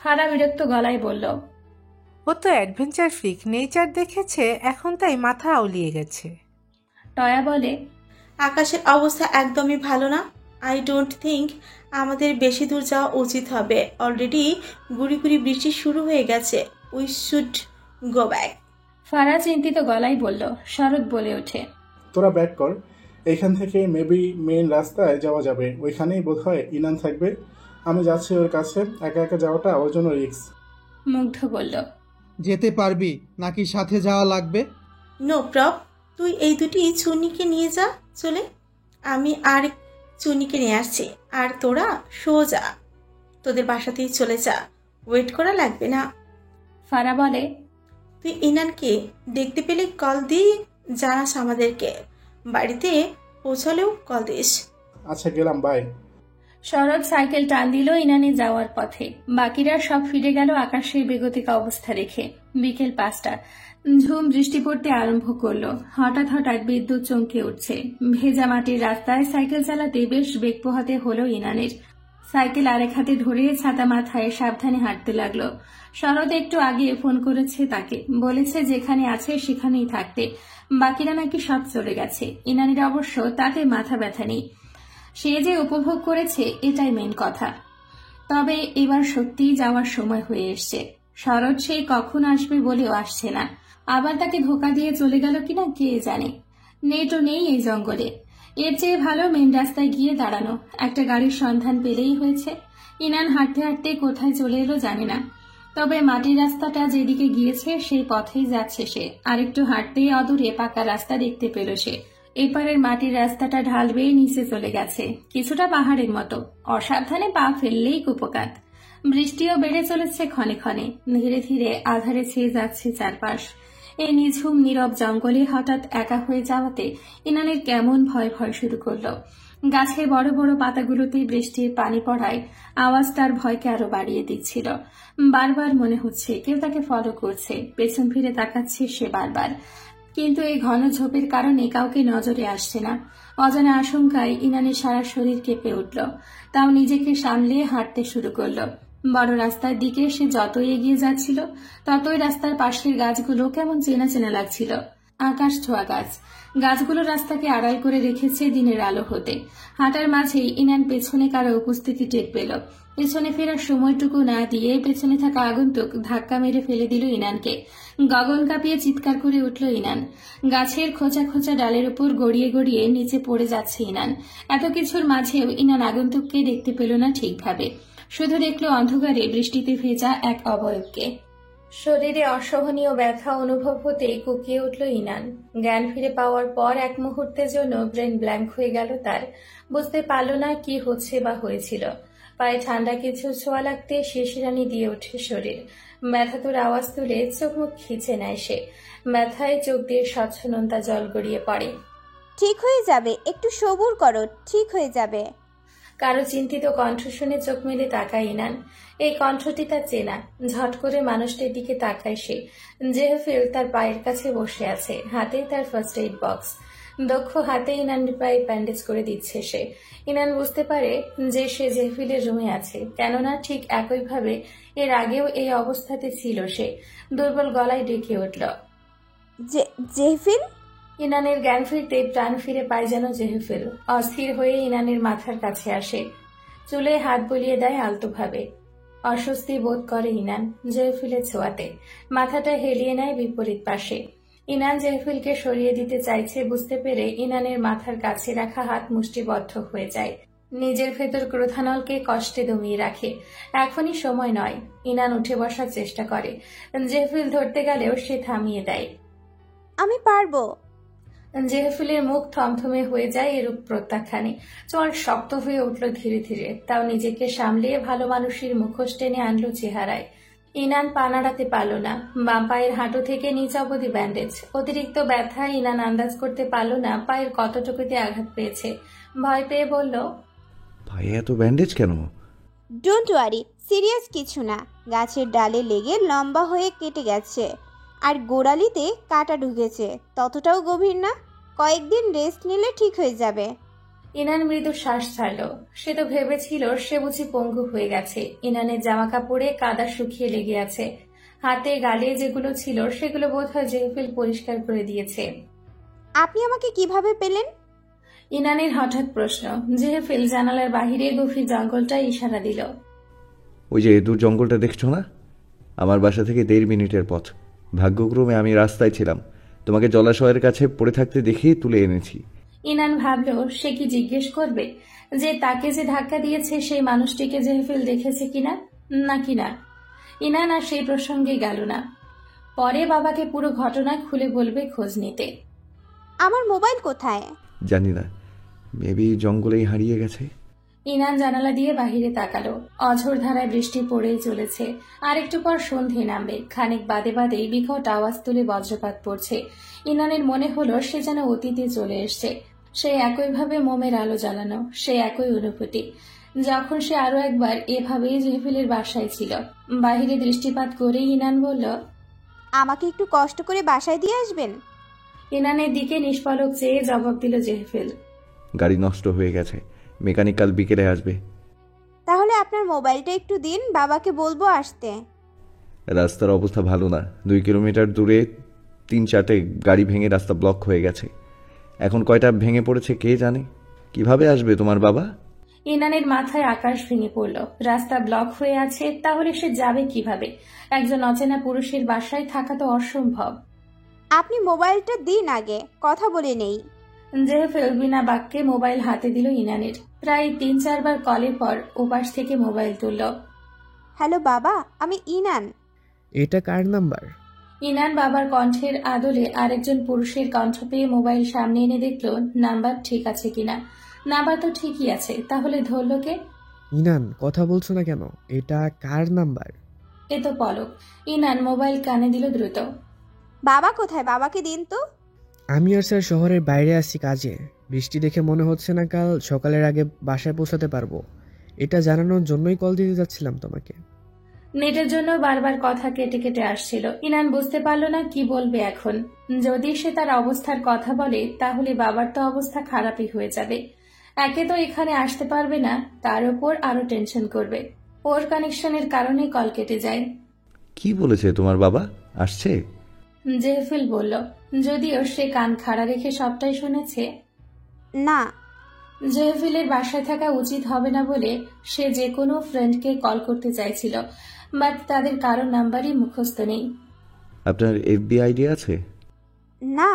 ফারা বিরক্ত গলায় বলল, ও তো অ্যাডভেঞ্চার ফ্রিক, নেচার দেখেছে, এখন তাই মাথা আউলিয়ে গেছে। টয়া বলে, আকাশের অবস্থা একদমই ভালো না। আই ডোন্ট থিঙ্ক আমাদের বেশি দূর যাওয়া উচিত হবে। অলরেডি গুড়ি গুড়ি বৃষ্টি শুরু হয়ে গেছে। We should go back. Fara চিন্তিত গলায় বলল। শরৎ বলে ওঠে, তোরা ব্যাক কর, এইখান থেকে মেবি মেইন রাস্তায় যাওয়া যাবে, ওইখানেই বোধহয় ইনান থাকবে। আমি যাচ্ছি ওর কাছে, একা একা যাওয়াটা ওর জন্য রিস্ক। মুগ্ধ বলল, যেতে পারবি নাকি সাথে যাওয়া লাগবে? নো প্রব, তুই এই দুটি চুনিকে নিয়ে যা চলে, আমি আর চুনিকে নিয়ে আসছি। আর তোরা সোজা তোদের বাসাতেই চলে যা। ওয়েট করা লাগবে না। ফারা বলে, তুই ইনানকে দেখতে পেলে কল দিয়ে জানাস আমাদেরকে। বাড়িতে পৌঁছালেও কল দিস। আচ্ছা গেলাম, বাই। শরৎ সাইকেল টান দিল ইনানি যাওয়ার পথে। বাকিরা সব ফিরে গেল আকাশের বেগতিক অবস্থা রেখে। বিকেল 5টা। ঝুম বৃষ্টি পড়তে আরম্ভ করলো। হঠাৎ হঠাৎ বিদ্যুৎ চমকে উঠছে। ভেজা মাটির রাস্তায় সাইকেল চালাতে বেশ বেগ পোহাতে হলো ইনানের। সাইকেল আরেক হাতে ধরে ছাতা মাথায় সাবধানে হাঁটতে লাগলো। শরৎ একটু আগে ফোন করেছে তাকে, বলেছে যেখানে আছে সেখানেই থাকতে। বাকিরা নাকি সব চলে গেছে। ইনানির অবশ্য তাতে মাথা ব্যথা নেই। সে যে উপভোগ করেছে এটাই মেন কথা। তবে এবার সত্যিই যাওয়ার সময় হয়ে এসছে। শরৎ সেই কখন আসবে বলেও আসছে না। আবার তাকে ধোকা দিয়ে চলে গেল কিনা কে জানে। নেটও নেই এই জঙ্গলে। এর চেয়ে ভালো মেন রাস্তায় গিয়ে দাঁড়ানো। একটা গাড়ির সন্ধান পেলেই হয়েছে। ইনান হাঁটতে হাঁটতে কোথায় চলে এলো জানে না। তবে মাটির রাস্তাটা যেদিকে গিয়েছে সেই পথেই যাচ্ছে সে। আরেকটু হাঁটতেই অদূরে পাকা রাস্তা দেখতে পেল সে। এপারের মাটির রাস্তাটা ঢাল বেয়ে নিচে চলে গেছে, কিছুটা পাহাড়ের মতো। অসাবধানে পা ফেললেই কুপকাত। বৃষ্টিও বেড়ে চলেছে ক্ষণে ক্ষণে। ধীরে ধীরে আধারে ছেয়ে যাচ্ছে চারপাশ। এই নিঝুম নীরব জঙ্গলে হঠাৎ একা হয়ে যাওয়াতে ইনানের কেমন ভয় ভয় শুরু করলো। গাছের বড় বড় পাতাগুলোতে বৃষ্টির পানি পড়ায় আওয়াজ তার ভয়কে আরো বাড়িয়ে দিচ্ছিল। বারবার মনে হচ্ছে কেউ তাকে ফলো করছে। পেছন ফিরে তাকাচ্ছে সে বারবার, কিন্তু এই ঘন ঝোপের কারণে কাউকে নজরে আসছে না। অজানা আশঙ্কায় ইনানের সারা শরীর কেঁপে উঠল। তাও নিজেকে সামলে হাঁটতে শুরু করলো। বড় রাস্তার দিকে সে যতই এগিয়ে যাচ্ছিল ততই রাস্তার পাশের গাছগুলো কেমন চেনা চেনা লাগছিল। আকাশ ছোঁয়া গাছ। গাছগুলো রাস্তাকে আড়াল করে রেখেছে দিনের আলো হতে। হাঁটার মাঝেই ইনান পেছনে কারো উপস্থিতি টের পেল। পেছনে ফেরার সময়টুকু না দিয়ে পেছনে থাকা আগন্তুক ধাক্কা মেরে ফেলে দিল ইনানকে। গগন কাঁপিয়ে চিৎকার করে উঠল ইনান। গাছের খোঁচা খোঁচা ডালের উপর গড়িয়ে গড়িয়ে নিচে পড়ে যাচ্ছে ইনান। এত কিছুর মাঝেও ইনান আগন্তুককে দেখতে পেল না ঠিকভাবে। শুধু দেখল অন্ধকারে বৃষ্টিতে ভেজা এক অবয়বকে। শরীরে অসহনীয় ব্যথা অনুভব হতেই কুঁকিয়ে উঠল ইনান। জ্ঞান ফিরে পাওয়ার পর এক মুহূর্তের জন্য ব্রেন ব্ল্যাঙ্ক হয়ে গেল তার। বুঝতে পারল না কি হচ্ছে বা হয়েছিল। পায়ে ঠান্ডা কিছু ছোঁয়া লাগতে শিরশিরানি দিয়ে ওঠে শরীর। ব্যথাতুর আওয়াজ তুলে চোখ মুখ খিচে নেয় সে। ব্যথায় চোখ দিয়ে স্বচ্ছ নোনতা জল গড়িয়ে পড়ে। ঠিক হয়ে যাবে, একটু সবুর করো, ঠিক হয়ে যাবে। কারো চিন্তিত কণ্ঠ শুনে চোখ মেলে তাকায় ইনান। এই কণ্ঠটি তার চেনা। ঝট করে মানুষটির দিকে তাকায় সে। জেহফিল তার পায়ের কাছে বসে আছে, হাতে তার ফার্স্ট এইড বক্স। দক্ষ হাতে ইনানের পায়ে ব্যান্ডেজ করে দিচ্ছে সে। ইনান বুঝতে পারে যে সে জেহফিলের রুমে আছে, কেননা ঠিক একইভাবে এর আগেও এই অবস্থাতে ছিল সে। দুর্বল গলায় ডেকে উঠল, জেহফিল। ইনানের জ্ঞান ফিরতে প্রাণ ফিরে পায় যেন জেহফিল। অস্থির হয়ে ইনানের মাথার কাছে আসে, চুলে হাত বুলিয়ে দেয় আলতোভাবে। অস্বস্তি বোধ করে ইনান জেহফিলের ছোঁয়াতে। মাথাটা হেলিয়ে নেয় বিপরীত পাশে। ইনান জেহফিলকে সরিয়ে দিতে চাইছে বুঝতে পেরে ইনানের মাথার কাছে রাখা হাত মুষ্টিবদ্ধ হয়ে যায়। নিজের ভেতর ক্রোধানলকে কষ্টে দমিয়ে রাখে। এখনই সময় নয়। ইনান উঠে বসার চেষ্টা করে। জেহফিল ধরতে গেলেও সে থামিয়ে দেয়। আমি পারবো। জেহফিলের মুখ থমথমে হয়ে যায় এরূপ প্রত্যাখ্যানে। চোয়াল শক্ত হয়ে উঠল ধীরে ধীরে। তাও নিজেকে সামলিয়ে ভালো মানুষের মুখোশ টেনে আনলো চেহারায়। ইনান পা নাড়াতে পারল না। বাম পায়ের হাঁটু থেকে নিচ অবধি ব্যান্ডেজ। অতিরিক্ত ব্যথায় ইনান আন্দাজ করতে পারল না পায়ের কতটুকুতে আঘাত পেয়েছে। ভয় পেয়ে বলল, পায়ে এত ব্যান্ডেজ কেন? ডোন্ট ওয়ারি, সিরিয়াস কিছু না। গাছের ডালে লেগে লম্বা হয়ে কেটে গেছে, আর গোড়ালিতে কাটা ঢুকেছে। ততটাও গভীর না। কয়েকদিন রেস্ট নিলে ঠিক হয়ে যাবে। ইনান মৃদু শ্বাস ছাড়ল। সে তো ভেবেছিল সে বুঝি পঙ্গু হয়ে গেছে। ইনানের জামা কাপড়ে কাদা শুকিয়ে লেগে আছে। হাতে গালে যেগুলো ছিল সেগুলো বোধহয় জেহফিল পরিষ্কার করে দিয়েছে। আপনি আমাকে কিভাবে পেলেন? ইনানের হঠাৎ প্রশ্ন। জেহফিল জানালার বাহিরে গভীর জঙ্গলটা ইশারা দিল। ওই যে দূর জঙ্গলটা দেখছো না? আমার বাসা থেকে 1.5 মিনিটের পথ। ভাগ্যক্রমে আমি রাস্তায় ছিলাম, তোমাকে জলাশয়ের কাছে পড়ে থাকতে দেখেই তুলে এনেছি। ইনান ভাবল সে কি জিজ্ঞেস করবে যে তাকে যে ধাক্কা দিয়েছে সেই মানুষটিকে জেহফিল দেখেছে কিনা, নাকি না। ইনান আর সেই প্রসঙ্গে গেল না। পরে বাবাকে পুরো ঘটনা খুলে বলবে খোঁজ নিতে। আমার মোবাইল কোথায়? জানি না, মেবি জঙ্গলেই হারিয়ে গেছে। ইনান জানালা দিয়ে বাহিরে তাকালো। অঝোর ধারায় বৃষ্টি পড়েই চলেছে। আর একটু পর সন্ধে নামবে। খানিক বাদে বাদেই বিকট আওয়াজ তুলে বজ্রপাত পড়ছে। ইনানের মনে হলো সে যেন অতীতে চলে এসছে। সে একইভাবে মোমের আলো জ্বালানো, সে একই অনুভূতি যখন সে আরো একবার এভাবেই জেহফিলের বাসায় ছিল। বাহিরে দৃষ্টিপাত করেই ইনান বলল, আমাকে একটু কষ্ট করে বাসায় দিয়ে আসবেন? ইনানের দিকে নিষ্পলক চেয়ে জবাব দিল জেহফিল, গাড়ি নষ্ট হয়ে গেছে, মেকানিক কাল বিকেলে আসবে। তাহলে আপনার মোবাইলটা একটু দিন, বাবাকে বলবো আসতে। রাস্তার অবস্থা ভালো না, 2 কিলোমিটার দূরে 3-4টে গাড়ি ভেঙে রাস্তা ব্লক হয়ে গেছে। এখন কয়টা ভেঙে পড়েছে কে জানে। কিভাবে আসবে তোমার বাবা? ইনানের মাথায় আকাশ ভেঙে পড়ল। রাস্তা ব্লক হয়ে আছে, তাহলে সে যাবে কিভাবে? একজন অচেনা পুরুষের বাসায় থাকা তো অসম্ভব। আপনি মোবাইলটা দিন, আগে কথা বলে নেই। জেহফিল বিনা বাক্যে মোবাইল হাতে দিল ইনানের। প্রায় 3-4 বার কলের পর ওপাশ থেকে মোবাইল তুলল। হ্যালো বাবা, আমি ইনান। এটা কার নাম্বার? ইনান বাবার কণ্ঠের আদলে আরেকজন পুরুষের কণ্ঠ পেয়ে মোবাইল সামনে এনে দেখল নাম্বার ঠিক আছে কিনা। নাম্বার তো ঠিকই আছে, তাহলে ধরল কে? ইনান, কথা বলছো না কেন? এটা কার নাম্বার? এ তো পলক। ইনান মোবাইল কানে দিল দ্রুত। বাবা কোথায়? বাবাকে দিন তো। আমি আর স্যার শহরের বাইরে আসছি কাজে। বৃষ্টি দেখে মনে হচ্ছে না কাল সকালের আগে বাসায় পৌঁছাতে পারবো। এটা জানানোর জন্যই কল দিতে যাচ্ছিলাম তোমাকে। নেটের জন্য বারবার কথা কেটে কেটে আসছিল। ইনান বুঝতে পারল না কি বলবে এখন। যদি সে তার অবস্থার কথা বলে তাহলে বাবার তো অবস্থা খারাপই হয়ে যাবে। একে তো এখানে আসতে পারবে না, তার উপর আরো টেনশন করবে। ওর কানেকশনের কারণে কল কেটে যায়। কি বলেছে তোমার বাবা? আসছে? জেহফিল বলল, যদিও সে কান খাড়া রেখে সবটাই শুনেছে। না, জেহফিলের বাসায় থাকা উচিত হবে না বলে সে যে কোনো ফ্রেন্ডকে কল করতে চাইছিল, বাট তাদের কারো নাম্বারই মুখস্থ নেই। আপনার এফবি আইডি আছে? না।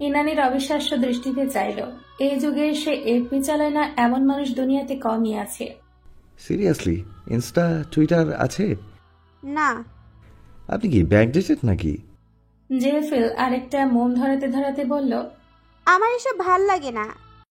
ইনানির অবিশ্বাস্য দৃষ্টিতে চাইল। এই যুগে সে এফবি চালায় না এমন মানুষ দুনিয়াতে কমই আছে। সিরিয়াসলি? ইনস্টা, টুইটার আছে? না। আপনি কি ব্যাকডেটেড নাকি? জেহফিল আরেকটা মোম ধরাতে ধরাতে বলল, আমার এসব ভাল লাগে না।